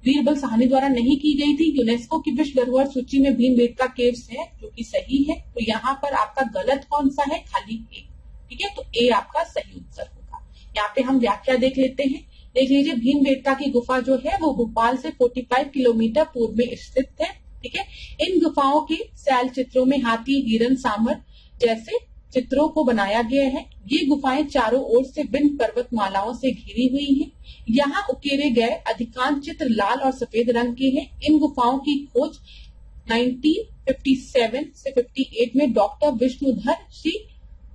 बीरबल साहनी द्वारा नहीं की गई थी। यूनेस्को की विश्व धरोहर सूची में भीमबेटका केव्स है, जो कि सही है। तो यहाँ पर आपका गलत कौन सा है, खाली ए। ठीक है, तो ए आपका सही उत्तर होगा। यहाँ पे हम व्याख्या देख लेते हैं। देख लीजिए, भीमबेटका की गुफा जो है वो भोपाल से 45 किलोमीटर पूर्व में स्थित है। ठीक है, इन गुफाओं के शैल चित्रों में हाथी, हिरन, सांभर जैसे चित्रों को बनाया गया है। ये गुफाएं चारों ओर से विभिन्न पर्वतमालाओं से घिरी हुई हैं। यहाँ उकेरे गए अधिकांश चित्र लाल और सफेद रंग के हैं। इन गुफाओं की खोज 1957 से 58 में डॉक्टर विष्णुधर श्री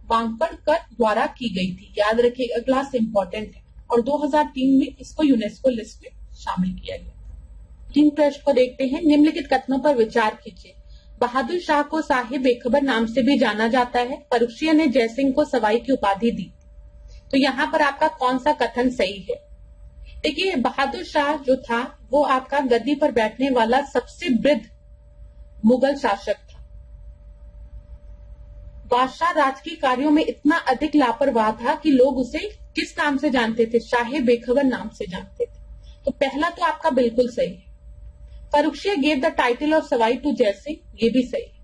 वांकड़कर द्वारा की गई थी। याद रखिएगा क्लास, इंपॉर्टेंट है। और 2003 में इसको यूनेस्को लिस्ट में शामिल किया गया। 3 प्रश्न को देखते हैं। निम्नलिखित कथनों पर विचार कीजिए। बहादुर शाह को साहिब बेखबर नाम से भी जाना जाता है। फर्रुखिया ने जयसिंह को सवाई की उपाधि दी। तो यहाँ पर आपका कौन सा कथन सही है? देखिए, बहादुर शाह जो था वो आपका गद्दी पर बैठने वाला सबसे वृद्ध मुगल शासक था। बादशाह राज के कार्यों में इतना अधिक लापरवाह था कि लोग उसे किस नाम से जानते थे? शाहे बेखबर नाम से जानते थे। तो पहला तो आपका बिल्कुल सही है। Farrukhsiyar gave the title of Sawai to Jai Singh, ये भी सही है।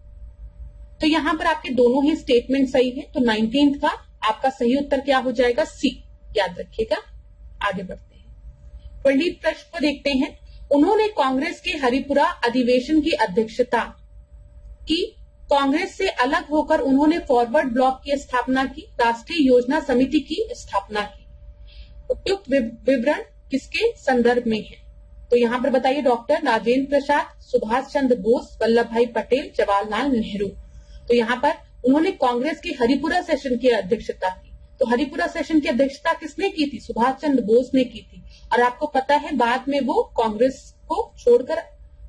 तो यहां पर आपके दोनों ही स्टेटमेंट सही है। तो 19th का आपका सही उत्तर क्या हो जाएगा? सी, याद रखिएगा। आगे बढ़ते हैं। 20 प्रश्न को देखते हैं। उन्होंने कांग्रेस के हरिपुरा अधिवेशन की अध्यक्षता की। कांग्रेस से अलग होकर उन्होंने फॉरवर्ड ब्लॉक की स्थापना की, राष्ट्रीय योजना समिति की स्थापना की। उपयुक्त विवरण किसके संदर्भ में है? तो यहाँ पर बताइए, डॉक्टर राजेंद्र प्रसाद, सुभाष चंद्र बोस, वल्लभ भाई पटेल, जवाहरलाल नेहरू। तो यहाँ पर उन्होंने कांग्रेस की हरिपुरा सेशन की अध्यक्षता की। तो हरिपुरा सेशन की अध्यक्षता किसने की थी? सुभाष चंद्र बोस ने की थी। और आपको पता है बाद में वो कांग्रेस को छोड़कर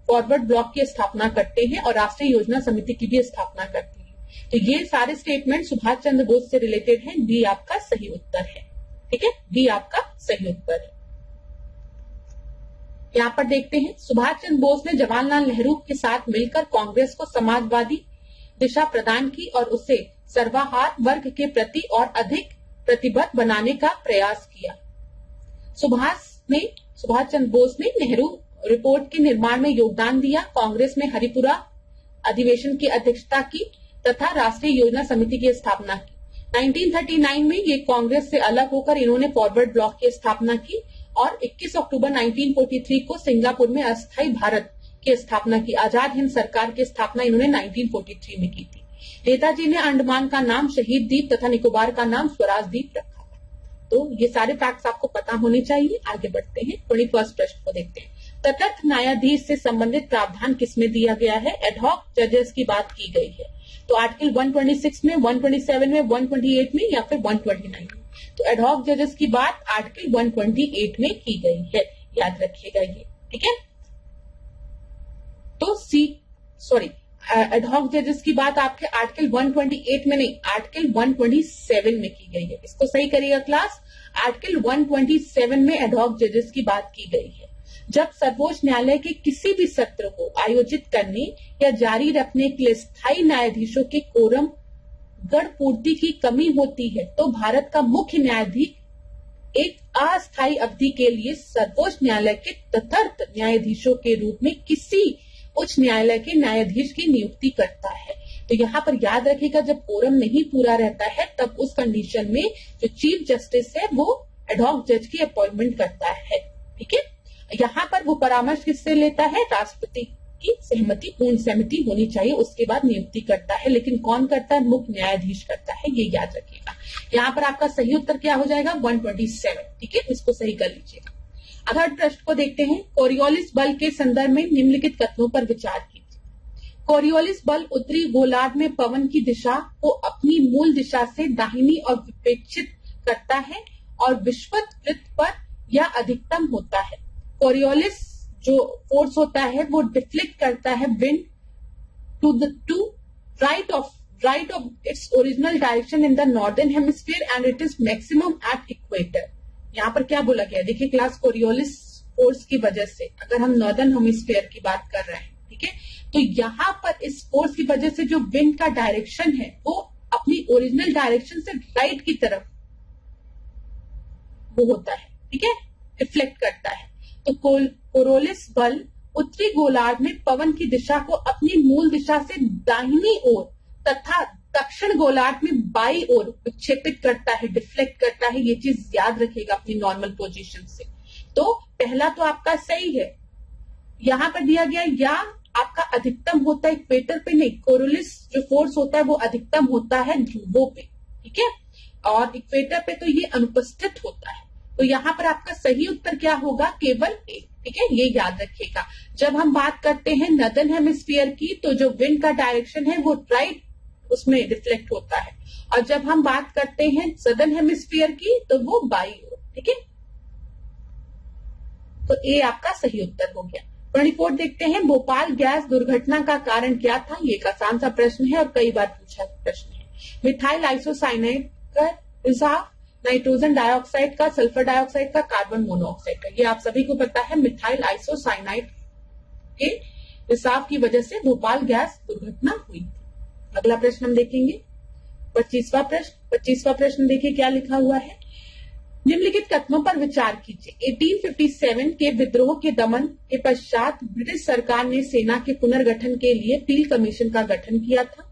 फॉरवर्ड ब्लॉक की स्थापना करते हैं और राष्ट्रीय योजना समिति की भी स्थापना करते हैं। तो ये सारे स्टेटमेंट सुभाष चंद्र बोस से रिलेटेड हैं। डी आपका सही उत्तर है। ठीक है, डी आपका सही उत्तर है। यहाँ पर देखते हैं, सुभाष चंद्र बोस ने जवाहरलाल नेहरू के साथ मिलकर कांग्रेस को समाजवादी दिशा प्रदान की और उसे सर्वाहार वर्ग के प्रति और अधिक प्रतिबद्ध बनाने का प्रयास किया। सुभाष चंद्र बोस ने नेहरू रिपोर्ट के निर्माण में योगदान दिया, कांग्रेस में हरिपुरा अधिवेशन की अध्यक्षता की तथा राष्ट्रीय योजना समिति की स्थापना की। 1939 में ये कांग्रेस से अलग होकर इन्होंने फॉरवर्ड ब्लॉक की स्थापना की और 21 अक्टूबर 1943 को सिंगापुर में अस्थायी भारत की स्थापना की। आजाद हिंद सरकार की स्थापना इन्होंने 1943 में की थी। नेताजी ने अंडमान का नाम शहीद द्वीप तथा निकोबार का नाम स्वराज द्वीप रखा था। तो ये सारे फैक्ट्स आपको पता होने चाहिए। आगे बढ़ते हैं, 21 प्रश्न को देखते हैं। तटस्थ न्यायाधीश से संबंधित प्रावधान किसमें दिया गया है? एडहॉक जजेस की बात की गई है। तो आर्टिकल 126 में, 127 में, 128 में या फिर 129 में। तो एडहॉक जजेस की बात आर्टिकल 128 में की गई है, याद रखिएगा ये। ठीक है, तो एडहॉक जजेस की बात आपके आर्टिकल 128 में नहीं, आर्टिकल 127 में की गई है। इसको सही करिएगा क्लास। आर्टिकल 127 में एडहॉक जजेस की बात की गई है। जब सर्वोच्च न्यायालय के किसी भी सत्र को आयोजित करने या जारी रखने के लिए स्थायी न्यायाधीशों के कोरम गण पूर्ति की कमी होती है तो भारत का मुख्य न्यायाधीश एक अस्थायी अवधि के लिए सर्वोच्च न्यायालय के तटस्थ न्यायाधीशों के रूप में किसी उच्च न्यायालय के न्यायाधीश की नियुक्ति करता है। तो यहाँ पर याद रखिएगा, जब कोरम नहीं पूरा रहता है तब उस कंडीशन में जो चीफ जस्टिस है वो एडहॉक जज की अपॉइंटमेंट करता है। ठीक है, यहाँ पर वो परामर्श किससे लेता है? राष्ट्रपति की सहमति, पूर्ण सहमति होनी चाहिए, उसके बाद नियुक्ति करता है। लेकिन कौन करता है? मुख्य न्यायाधीश करता है, ये याद रखिएगा। यहाँ पर आपका सही उत्तर क्या हो जाएगा? 127। ठीक है, इसको सही कर लीजिएगा। अगले प्रश्न को देखते हैं। कोरियोलिस बल के संदर्भ में निम्नलिखित कथनों पर विचार कीजिए। कोरियोलिस बल उत्तरी गोलार्ध में पवन की दिशा को अपनी मूल दिशा से दाहिनी और विपेक्षित करता है और विषुवत वृत्त पर यह अधिकतम होता है। कोरियोलिस जो फोर्स होता है वो डिफ्लेक्ट करता है wind to right of its original direction in the northern hemisphere and it is maximum at equator. यहाँ पर क्या बोला गया? देखिए क्लास, कोरियोलिस फोर्स की वजह से, अगर हम नॉर्दर्न हेमिस्फीयर की बात कर रहे हैं, ठीक है, तो यहाँ पर इस फोर्स की वजह से जो विंड का डायरेक्शन है वो अपनी ओरिजिनल डायरेक्शन से राइट की तरफ वो होता है। ठीक है, रिफ्लेक्ट करता है। तो कोरियोलिस बल उत्तरी गोलार्ध में पवन की दिशा को अपनी मूल दिशा से दाहिनी ओर तथा दक्षिण गोलार्ध में बाई ओर विक्षेपित करता है, डिफ्लेक्ट करता है। ये चीज याद रखिएगा अपनी नॉर्मल पोजीशन से। तो पहला तो आपका सही है। यहां पर दिया गया या आपका अधिकतम होता है इक्वेटर पे नहीं, कोरियोलिस जो फोर्स होता है वो अधिकतम होता है ध्रुवों पे। ठीक है, और इक्वेटर पे तो ये अनुपस्थित होता है। तो यहाँ पर आपका सही उत्तर क्या होगा? केवल ए। ठीक है, ये याद रखिएगा। जब हम बात करते हैं नॉर्दर्न हेमिस्फीयर की तो जो विंड का डायरेक्शन है वो राइट उसमें रिफ्लेक्ट होता है, और जब हम बात करते हैं सदर्न हेमिस्फीयर की तो वो बाई ओर। ठीक है, तो ए आपका सही उत्तर हो गया। 24 देखते हैं। भोपाल गैस दुर्घटना का कारण क्या था? ये एक आसान सा प्रश्न है और कई बार पूछा प्रश्न है। मिथाइल आइसोसाइनाइड का रिसाव, नाइट्रोजन डाइऑक्साइड का, सल्फर डाइऑक्साइड का, कार्बन मोनोऑक्साइड का। ये आप सभी को पता है, मिथाइल आइसोसाइनाइड के रिसाव की वजह से भोपाल गैस दुर्घटना हुई थी। अगला प्रश्न हम देखेंगे। पच्चीसवां प्रश्न देखिए क्या लिखा हुआ है। निम्नलिखित कथनों पर विचार कीजिए। 1857 के विद्रोह के दमन के पश्चात ब्रिटिश सरकार ने सेना के पुनर्गठन के लिए पील कमीशन का गठन किया था,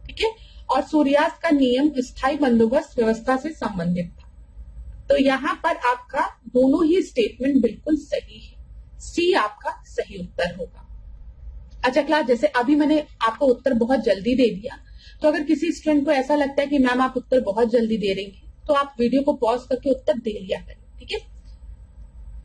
ठीक है, और सूर्यास्त का नियम स्थायी बंदोबस्त व्यवस्था से संबंधित था। तो यहाँ पर आपका दोनों ही स्टेटमेंट बिल्कुल सही है, सी आपका सही उत्तर होगा। अच्छा क्लास, जैसे अभी मैंने आपको उत्तर बहुत जल्दी दे दिया, तो अगर किसी स्टूडेंट को ऐसा लगता है कि मैम आप उत्तर बहुत जल्दी दे रही हैं, तो आप वीडियो को पॉज करके उत्तर दे लिया करें, ठीक है।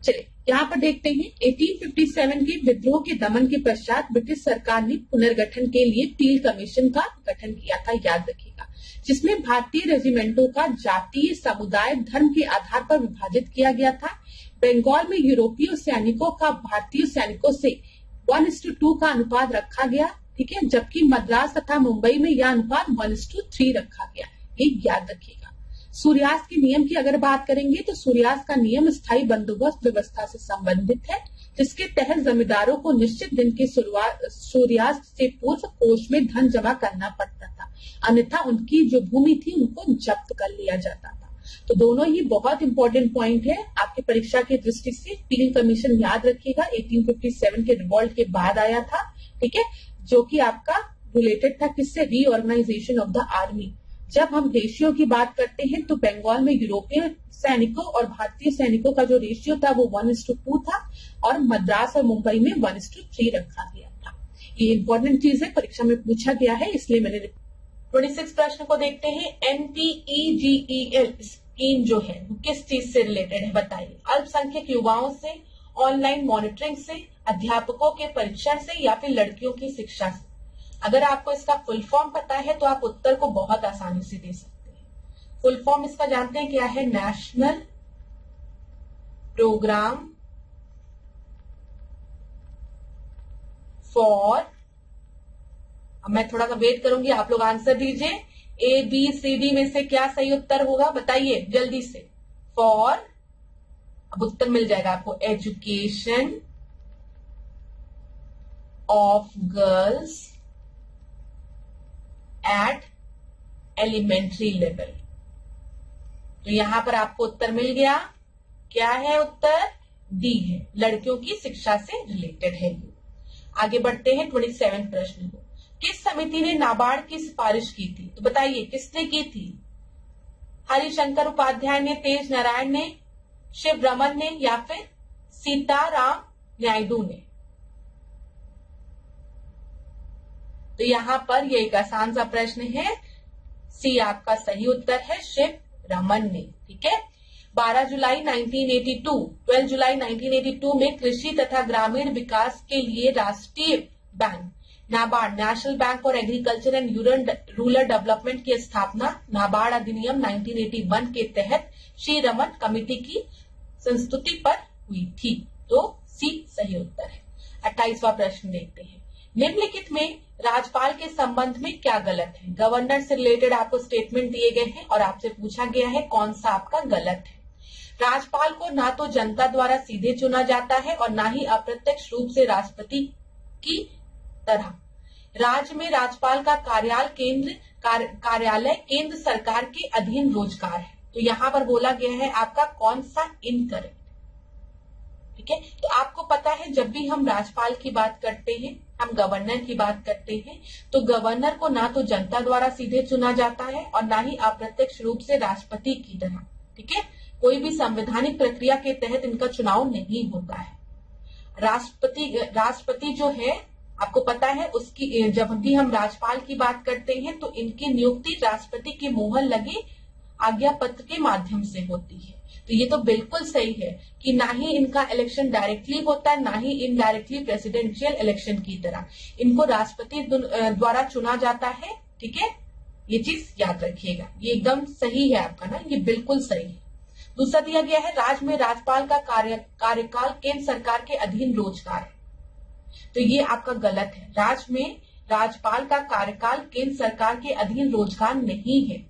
चलिए यहाँ पर देखते हैं। 1857 के विद्रोह के दमन के पश्चात ब्रिटिश सरकार ने पुनर्गठन के लिए पील कमीशन का गठन किया था, याद रखिएगा, जिसमें भारतीय रेजिमेंटों का जातीय, समुदाय, धर्म के आधार पर विभाजित किया गया था। बंगाल में यूरोपीय सैनिकों का भारतीय सैनिकों से 1:2 का अनुपात रखा गया, ठीक है, जबकि मद्रास तथा मुंबई में यह अनुपात 1:3 रखा गया, ये याद रखिएगा। सूर्यास्त के नियम की अगर बात करेंगे तो सूर्यास्त का नियम स्थायी बंदोबस्त व्यवस्था से संबंधित है, जिसके तहत जमींदारों को निश्चित दिन के सूर्यास्त से पूर्व कोष में धन जमा करना पड़ता था, अन्यथा उनकी जो भूमि थी उनको जब्त कर लिया जाता था। तो दोनों ही बहुत इंपॉर्टेंट पॉइंट है आपकी परीक्षा की दृष्टि से। पील कमीशन याद रखिएगा 1857 के रिवॉल्ट के बाद आया था, ठीक है, जो कि आपका रिलेटेड था किससे, रीऑर्गेनाइजेशन ऑफ द आर्मी। जब हम रेशियो की बात करते हैं तो बंगाल में यूरोपीय सैनिकों और भारतीय सैनिकों का जो रेशियो था वो 1:2 था, और मद्रास और मुंबई में 1:3 रखा गया था। ये इंपॉर्टेंट चीज है, परीक्षा में पूछा गया है, इसलिए मैंने 26 प्रश्न को देखते हैं। NPEGEL स्कीम जो है वो किस चीज से रिलेटेड है बताइए। अल्पसंख्यक युवाओं से, ऑनलाइन मॉनिटरिंग से, अध्यापकों के परीक्षण से, या फिर लड़कियों की शिक्षा से। अगर आपको इसका फुल फॉर्म पता है तो आप उत्तर को बहुत आसानी से दे सकते हैं। फुल फॉर्म इसका जानते हैं क्या है, नेशनल प्रोग्राम फॉर, अब मैं थोड़ा सा वेट करूंगी, आप लोग आंसर दीजिए। ABCD में से क्या सही उत्तर होगा बताइए जल्दी से। फॉर, अब उत्तर मिल जाएगा आपको, education of girls at elementary level. तो यहां पर आपको उत्तर मिल गया, क्या है उत्तर, डी है, लड़कियों की शिक्षा से रिलेटेड है। आगे बढ़ते हैं 27 प्रश्न को। किस समिति ने नाबार्ड की सिफारिश की थी, तो बताइए किसने की थी। हरिशंकर उपाध्याय ने, तेज नारायण ने, शिव रमन ने, या फिर सीताराम नायडू ने। तो यहाँ पर ये एक आसान सा प्रश्न है, सी आपका सही उत्तर है, शिव रमन ने, ठीक है। 12 जुलाई 1982 में कृषि तथा ग्रामीण विकास के लिए राष्ट्रीय bank NABARD, national bank for agriculture and rural development की स्थापना नाबार्ड अधिनियम 1981 के तहत श्री रमन कमेटी की संस्तुति पर हुई थी। तो सी सही उत्तर है। 28वां प्रश्न देखते हैं। निम्नलिखित में राज्यपाल के संबंध में क्या गलत है। गवर्नर से रिलेटेड आपको स्टेटमेंट दिए गए हैं और आपसे पूछा गया है कौन सा आपका गलत है। राज्यपाल को ना तो जनता द्वारा सीधे चुना जाता है और ना ही अप्रत्यक्ष रूप से राष्ट्रपति की तरह। राज्य में राज्यपाल का कार्यालय केंद्र सरकार के अधीन रोजगार है। तो यहाँ पर बोला गया है आपका कौन सा इनकरेक्ट, ठीक है। तो आपको पता है जब भी हम राज्यपाल की बात करते हैं, हम गवर्नर की बात करते हैं, तो गवर्नर को ना तो जनता द्वारा सीधे चुना जाता है और ना ही अप्रत्यक्ष रूप से राष्ट्रपति की तरह, ठीक है। कोई भी संवैधानिक प्रक्रिया के तहत इनका चुनाव नहीं होता है। राष्ट्रपति जो है आपको पता है उसकी, जब भी हम राज्यपाल की बात करते हैं तो इनकी नियुक्ति राष्ट्रपति के मोहर लगे आज्ञा पत्र के माध्यम से होती है। तो ये तो बिल्कुल सही है कि ना ही इनका इलेक्शन डायरेक्टली होता है, ना ही इनडायरेक्टली प्रेसिडेंशियल इलेक्शन की तरह इनको राष्ट्रपति द्वारा चुना जाता है, ठीक है। ये चीज याद रखिएगा, ये एकदम सही है आपका ना, ये बिल्कुल सही है। दूसरा दिया गया है राज्य में राज्यपाल का कार्यकाल केंद्र सरकार के अधीन रोजगार है। तो ये आपका गलत है। राज्य में राज्यपाल का कार्यकाल केंद्र सरकार के अधीन रोजगार नहीं है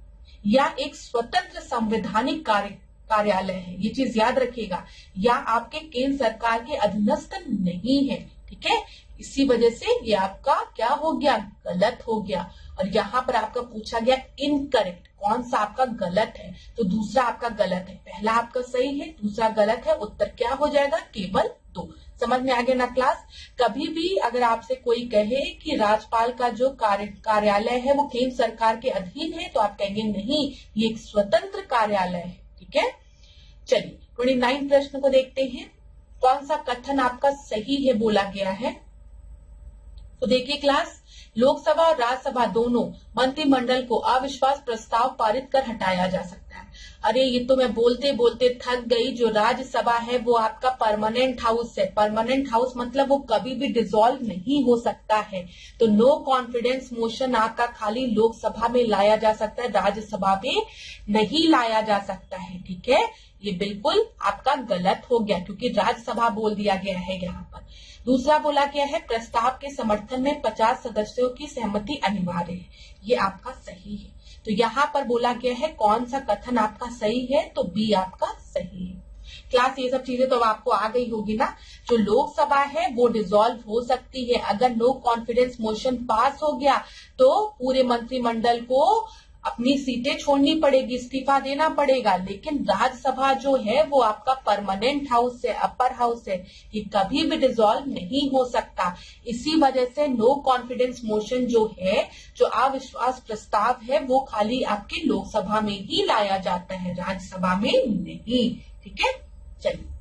या एक स्वतंत्र संवैधानिक कार्यालय है, ये चीज याद रखिएगा, या आपके केंद्र सरकार के अधीनस्थ नहीं है, ठीक है। इसी वजह से ये आपका क्या हो गया, गलत हो गया। और यहाँ पर आपका पूछा गया इनकरेक्ट, कौन सा आपका गलत है, तो दूसरा आपका गलत है, पहला आपका सही है, दूसरा गलत है। उत्तर क्या हो जाएगा, केवल 2। समझ में आ गया ना क्लास। कभी भी अगर आपसे कोई कहे कि राज्यपाल का जो कार्यालय है वो केंद्र सरकार के अधीन है, तो आप कहेंगे नहीं, ये एक स्वतंत्र कार्यालय है। ठीक है, चलिए 29 प्रश्न को देखते हैं। कौन सा कथन आपका सही है बोला गया है, तो देखिए क्लास, लोकसभा और राज्यसभा दोनों मंत्रिमंडल को अविश्वास प्रस्ताव पारित कर हटाया जा सकता है। अरे ये तो मैं बोलते बोलते थक गई। जो राज्यसभा है वो आपका परमानेंट हाउस है। परमानेंट हाउस मतलब वो कभी भी डिसॉल्व नहीं हो सकता है। तो नो कॉन्फिडेंस मोशन आपका खाली लोकसभा में लाया जा सकता है, राज्यसभा में नहीं लाया जा सकता है। ठीक है, ये बिल्कुल आपका गलत हो गया क्योंकि राज्यसभा बोल दिया गया है यहाँ पर। दूसरा बोला गया है प्रस्ताव के समर्थन में 50 सदस्यों की सहमति अनिवार्य है, ये आपका सही है। तो यहाँ पर बोला गया है कौन सा कथन आपका सही है, तो बी आपका सही है। क्लास ये सब चीजें तो अब आपको आ गई होगी ना। जो लोकसभा है वो डिसॉल्व हो सकती है, अगर नो कॉन्फिडेंस मोशन पास हो गया तो पूरे मंत्रिमंडल को अपनी सीटें छोड़नी पड़ेगी, इस्तीफा देना पड़ेगा। लेकिन राज्यसभा जो है वो आपका परमानेंट हाउस है, अपर हाउस है, ये कभी भी डिसॉल्व नहीं हो सकता। इसी वजह से नो कॉन्फिडेंस मोशन जो है, जो अविश्वास प्रस्ताव है, वो खाली आपके लोकसभा में ही लाया जाता है, राज्यसभा में नहीं। ठीक है, चलिए।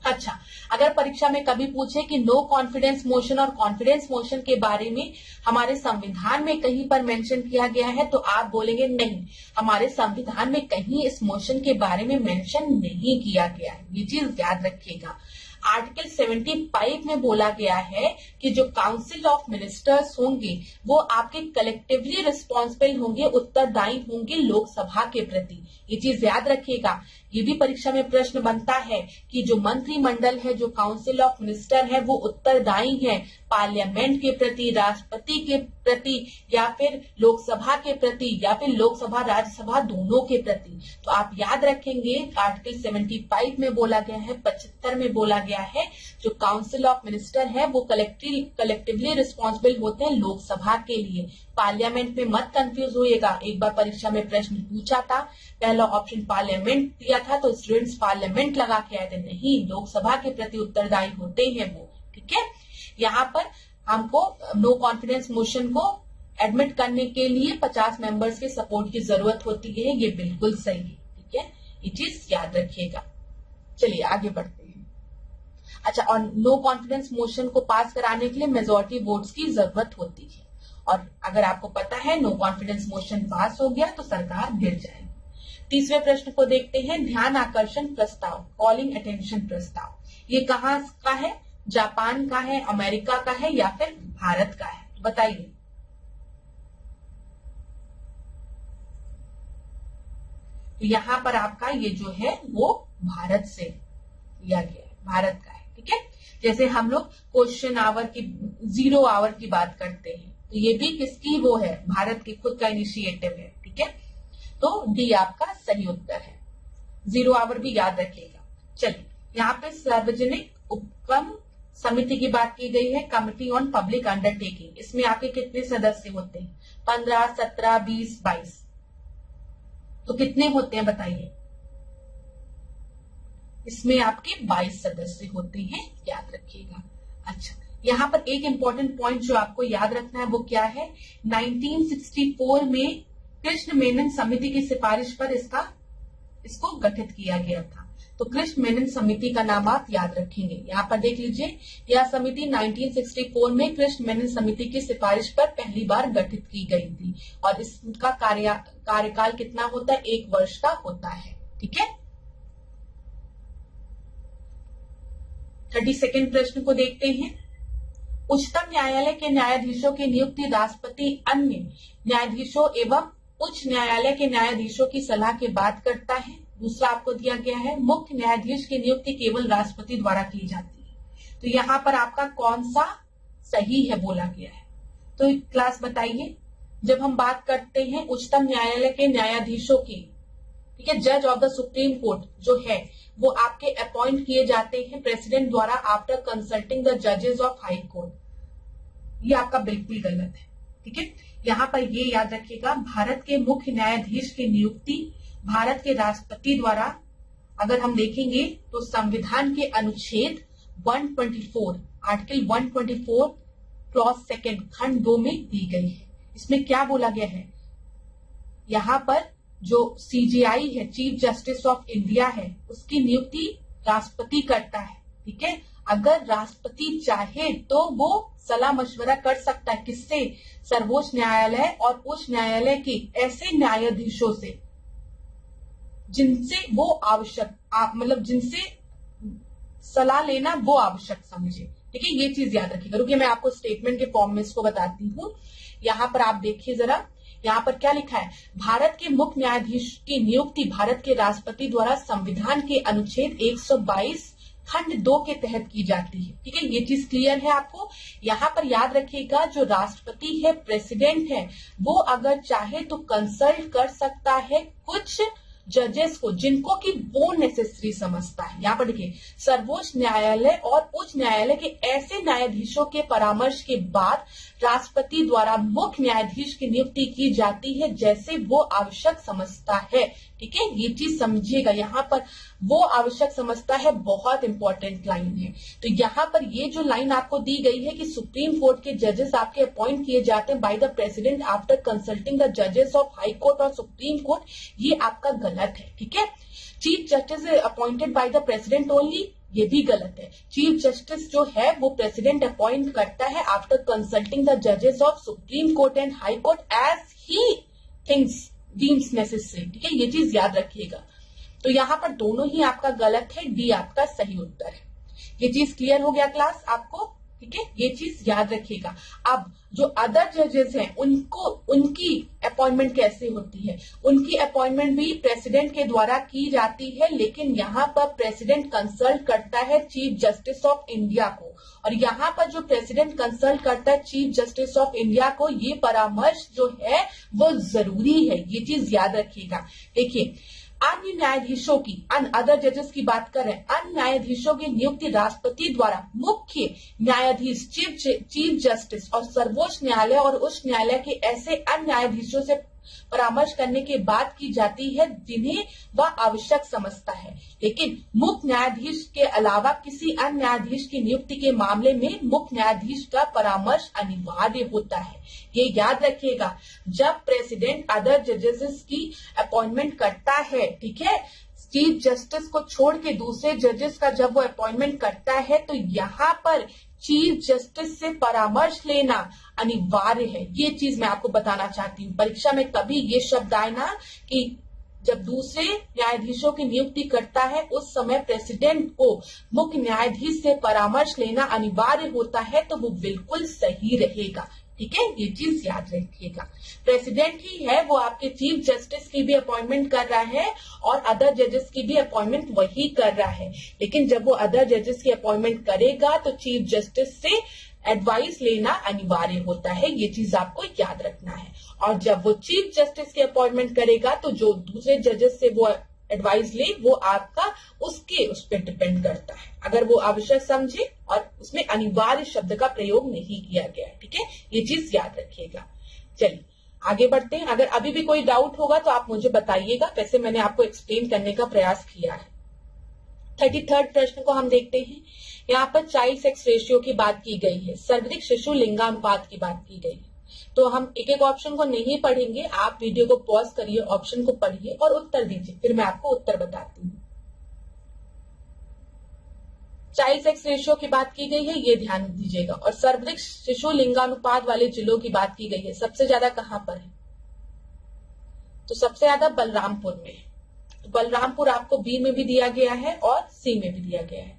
अच्छा, अगर परीक्षा में कभी पूछे कि नो कॉन्फिडेंस मोशन और कॉन्फिडेंस मोशन के बारे में हमारे संविधान में कहीं पर मेंशन किया गया है, तो आप बोलेंगे नहीं, हमारे संविधान में कहीं इस मोशन के बारे में मेंशन नहीं किया गया है। ये चीज याद रखिएगा। आर्टिकल 75 में बोला गया है कि जो काउंसिल ऑफ मिनिस्टर्स होंगे वो आपके कलेक्टिवली रिस्पॉन्सिबल होंगे, उत्तरदायी होंगे लोकसभा के प्रति। ये चीज याद रखिएगा। ये भी परीक्षा में प्रश्न बनता है कि जो मंत्रिमंडल है, जो काउंसिल ऑफ मिनिस्टर है, वो उत्तरदायी है पार्लियामेंट के प्रति, राष्ट्रपति के प्रति, या फिर लोकसभा के प्रति, या फिर लोकसभा राज्यसभा दोनों के प्रति। तो आप याद रखेंगे आर्टिकल 75 में बोला गया है, 75 में बोला गया है जो काउंसिल ऑफ मिनिस्टर है वो कलेक्टिवली रिस्पॉन्सिबल होते हैं लोकसभा के लिए। पार्लियामेंट में मत कंफ्यूज होइएगा, एक बार परीक्षा में प्रश्न पूछा था, पहला ऑप्शन पार्लियामेंट दिया था तो स्टूडेंट्स पार्लियामेंट लगा के आए थे, नहीं, लोकसभा के प्रति उत्तरदायी होते हैं वो। ठीक है, यहाँ पर हमको नो कॉन्फिडेंस मोशन को एडमिट करने के लिए 50 मेंबर्स के सपोर्ट की जरूरत होती है, ये बिल्कुल सही है। ठीक है, ये चीज याद रखिएगा। चलिए आगे बढ़ते हैं। अच्छा, और नो कॉन्फिडेंस मोशन को पास कराने के लिए मेजॉरिटी वोट्स की जरूरत होती है, और अगर आपको पता है नो कॉन्फिडेंस मोशन पास हो गया तो सरकार गिर जाएगी। तीसरे प्रश्न को देखते हैं। ध्यान आकर्षण प्रस्ताव, कॉलिंग अटेंशन प्रस्ताव, ये कहाँ का है, जापान का है, अमेरिका का है, या फिर भारत का है, बताइए। तो यहाँ पर आपका ये जो है वो भारत से लिया गया है, भारत का है। ठीक है, जैसे हम लोग क्वेश्चन आवर की, 0 आवर की बात करते हैं, तो ये भी किसकी वो है, भारत की खुद का इनिशिएटिव है। ठीक है, तो डी आपका सही उत्तर है। 0 आवर भी याद रखिएगा। चलिए, यहाँ पे सार्वजनिक उपक्रम समिति की बात की गई है, कमिटी ऑन पब्लिक अंडरटेकिंग। इसमें आपके कितने सदस्य होते हैं, 15, 17, 20, 22, तो कितने होते हैं बताइए। इसमें आपके 22 सदस्य होते हैं, याद रखिएगा। अच्छा, यहाँ पर एक इंपॉर्टेंट पॉइंट जो आपको याद रखना है वो क्या है, 1964 में कृष्ण मेनन समिति की सिफारिश पर इसको गठित किया गया था। तो कृष्ण मेनन समिति का नाम आप याद रखेंगे। यहाँ पर देख लीजिए, यह समिति 1964 में कृष्ण मेनन समिति की सिफारिश पर पहली बार गठित की गई थी, और इसका कार्यकाल कितना होता है, 1 वर्ष का होता है। ठीक है, 32वें प्रश्न को देखते हैं। उच्चतम न्यायालय के न्यायाधीशों की नियुक्ति राष्ट्रपति अन्य न्यायाधीशों एवं उच्च न्यायालय के न्यायाधीशों की सलाह के बाद करता है। दूसरा आपको दिया गया है, मुख्य न्यायाधीश की नियुक्ति केवल राष्ट्रपति द्वारा की जाती है। तो यहाँ पर आपका कौन सा सही है बोला गया है, तो क्लास बताइए। जब हम बात करते हैं उच्चतम न्यायालय के न्यायाधीशों की, ठीक है, जज ऑफ द सुप्रीम कोर्ट जो है वो आपके अपॉइंट किए जाते हैं प्रेसिडेंट द्वारा आफ्टर कंसल्टिंग द जजेस ऑफ हाई कोर्ट। ये आपका बिल्कुल गलत है। ठीक है, यहाँ पर ये याद रखिएगा, भारत के मुख्य न्यायाधीश की नियुक्ति भारत के राष्ट्रपति द्वारा, अगर हम देखेंगे तो संविधान के अनुच्छेद 124 आर्टिकल 124 क्लॉज सेकेंड खंड 2 में दी गई है। इसमें क्या बोला गया है, यहाँ पर जो CJI है, चीफ जस्टिस ऑफ इंडिया है, उसकी नियुक्ति राष्ट्रपति करता है। ठीक है, अगर राष्ट्रपति चाहे तो वो सलाह मशवरा कर सकता है, किससे, सर्वोच्च न्यायालय और उच्च न्यायालय के ऐसे न्यायाधीशों से जिनसे वो आवश्यक मतलब जिनसे सलाह लेना वो आवश्यक समझे। ठीक है, ये चीज याद रखिएगा। रुकिए मैं आपको स्टेटमेंट के फॉर्म में इसको बताती हूँ। यहाँ पर आप देखिए जरा, यहाँ पर क्या लिखा है, भारत के मुख्य न्यायाधीश की नियुक्ति भारत के राष्ट्रपति द्वारा संविधान के अनुच्छेद 122 खंड 2 के तहत की जाती है। ठीक है, ये चीज क्लियर है आपको। यहाँ पर याद रखिएगा, जो राष्ट्रपति है, प्रेसिडेंट है, वो अगर चाहे तो कंसल्ट कर सकता है कुछ जजेस को, जिनको कि वो नेसेसरी समझता है। यहाँ पर देखिए, सर्वोच्च न्यायालय और उच्च न्यायालय के ऐसे न्यायाधीशों के परामर्श के बाद राष्ट्रपति द्वारा मुख्य न्यायाधीश की नियुक्ति की जाती है, जैसे वो आवश्यक समझता है। ठीक है, ये चीज समझिएगा, यहाँ पर वो आवश्यक समझता है बहुत इंपॉर्टेंट लाइन है। तो यहाँ पर ये जो लाइन आपको दी गई है कि सुप्रीम कोर्ट के जजेस आपके अपॉइंट किए जाते हैं by the president after consulting the जजेस ऑफ हाई कोर्ट और सुप्रीम कोर्ट, ये आपका गलत है। ठीक है, chief justice appointed by the president only, ये भी गलत है। चीफ जस्टिस जो है वो प्रेसिडेंट अपॉइंट करता है आफ्टर कंसल्टिंग द जजेस of supreme court and high court as he thinks deems necessary. ठीक है, ये चीज याद रखिएगा। तो यहाँ पर दोनों ही आपका गलत है, डी आपका सही उत्तर है। ये चीज क्लियर हो गया क्लास आपको। ठीक है, ये चीज याद रखिएगा। अब जो अदर जजेस हैं उनकी अपॉइंटमेंट कैसे होती है, उनकी अपॉइंटमेंट भी प्रेसिडेंट के द्वारा की जाती है, लेकिन यहाँ पर प्रेसिडेंट कंसल्ट करता है चीफ जस्टिस ऑफ इंडिया को, और यहाँ पर जो प्रेसिडेंट कंसल्ट करता है चीफ जस्टिस ऑफ इंडिया को, ये परामर्श जो है वो जरूरी है। ये चीज याद रखिएगा। देखिए, अन्य न्यायाधीशों की, अदर जजेस की बात कर रहे हैं, अन्य न्यायाधीशों की नियुक्ति राष्ट्रपति द्वारा मुख्य न्यायाधीश, चीफ जस्टिस और सर्वोच्च न्यायालय और उच्च न्यायालय के ऐसे अन्य न्यायाधीशों से परामर्श करने के बाद की जाती है जिन्हें वह आवश्यक समझता है। लेकिन मुख्य न्यायाधीश के अलावा किसी अन्य न्यायाधीश की नियुक्ति के मामले में मुख्य न्यायाधीश का परामर्श अनिवार्य होता है। ये याद रखिएगा। जब प्रेसिडेंट अदर जजेस की अपॉइंटमेंट करता है, ठीक है, चीफ जस्टिस को छोड़ के दूसरे जजेस का जब वो अपॉइंटमेंट करता है, तो यहाँ पर चीफ जस्टिस से परामर्श लेना अनिवार्य है। ये चीज मैं आपको बताना चाहती हूँ। परीक्षा में कभी ये शब्द आए ना कि जब दूसरे न्यायाधीशों की नियुक्ति करता है उस समय प्रेसिडेंट को मुख्य न्यायाधीश से परामर्श लेना अनिवार्य होता है, तो वो बिल्कुल सही रहेगा। ठीक है, ये चीज याद रखिएगा। प्रेसिडेंट ही है वो आपके चीफ जस्टिस की भी अपॉइंटमेंट कर रहा है और अदर जजेस की भी अपॉइंटमेंट वही कर रहा है। लेकिन जब वो अदर जजेस की अपॉइंटमेंट करेगा तो चीफ जस्टिस से एडवाइस लेना अनिवार्य होता है। ये चीज आपको याद रखना है। और जब वो चीफ जस्टिस की अपॉइंटमेंट करेगा तो जो दूसरे जजेस से वो एडवाइस ले, वो आपका उस पर डिपेंड करता है। अगर वो आवश्यक समझे और उसमें अनिवार्य शब्द का प्रयोग नहीं किया गया है। ठीक है, ये चीज याद रखिएगा। चलिए आगे बढ़ते हैं। अगर अभी भी कोई डाउट होगा तो आप मुझे बताइएगा। वैसे मैंने आपको एक्सप्लेन करने का प्रयास किया है। 33rd प्रश्न को हम देखते हैं। यहाँ पर चाइल्ड सेक्स रेशियो की बात की गई है, सर्वाधिक शिशु लिंगानुपात की बात की गई है। तो हम एक एक ऑप्शन को नहीं पढ़ेंगे, आप वीडियो को पॉज करिए, ऑप्शन को पढ़िए और उत्तर दीजिए, फिर मैं आपको उत्तर बताती हूँ। चाइल्ड सेक्स रेशियो की बात की गई है, ये ध्यान दीजिएगा। और सर्वाधिक शिशु लिंगानुपात वाले जिलों की बात की गई है। सबसे ज्यादा कहां पर है? तो सबसे ज्यादा बलरामपुर में है। तो बलरामपुर आपको बी में भी दिया गया है और सी में भी दिया गया है।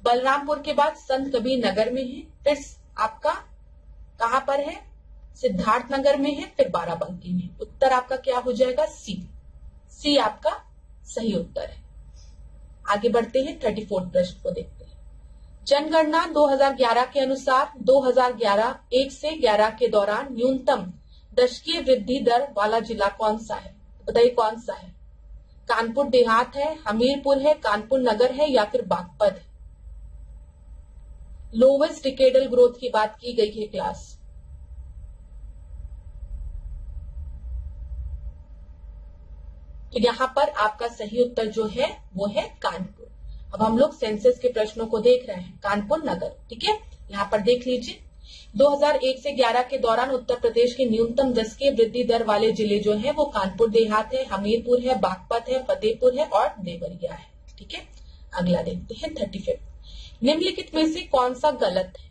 बलरामपुर के बाद संत कबीर नगर में है, फिर आपका कहां पर है? सिद्धार्थ नगर में है, फिर बाराबंकी में। उत्तर आपका क्या हो जाएगा? सी। सी आपका सही उत्तर है। आगे बढ़ते हैं, 34 प्रश्न को देखते हैं। जनगणना 2011 के अनुसार 2011 1 से 11 के दौरान न्यूनतम दशकीय वृद्धि दर वाला जिला कौन सा है? बताइए कौन सा है? कानपुर देहात है, हमीरपुर है, कानपुर नगर है या फिर बागपत है? लोवेस्ट डिकेडल ग्रोथ की बात की गई है क्लास। तो यहाँ पर आपका सही उत्तर जो है वो है कानपुर। अब हम लोग सेंसस के प्रश्नों को देख रहे हैं, कानपुर नगर। ठीक है, यहाँ पर देख लीजिए 2001 से 11 के दौरान उत्तर प्रदेश के न्यूनतम दशकीय वृद्धि दर वाले जिले जो है वो कानपुर देहात है, हमीरपुर है, बागपत है, फतेहपुर है और देवरिया है। ठीक है, अगला देखते हैं 35। निम्नलिखित में से कौन सा गलत है?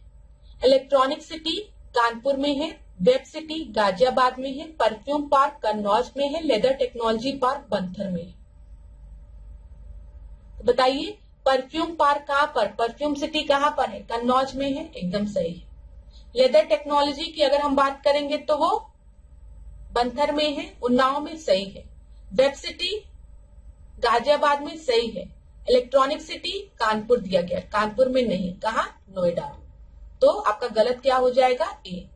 इलेक्ट्रॉनिक सिटी कानपुर में है, वेब सिटी गाजियाबाद में है, परफ्यूम पार्क कन्नौज में है, लेदर टेक्नोलॉजी पार्क बंथर में है। तो बताइए परफ्यूम पार्क कहां पर, परफ्यूम सिटी कहां पर है? कन्नौज में है, एकदम सही है। लेदर टेक्नोलॉजी की अगर हम बात करेंगे तो वो बंथर में है, उन्नाव में, सही है। वेब सिटी गाजियाबाद में, सही है। इलेक्ट्रॉनिक सिटी कानपुर दिया गया, कानपुर में नहीं, कहा? नोएडा। तो आपका गलत क्या हो जाएगा? ए।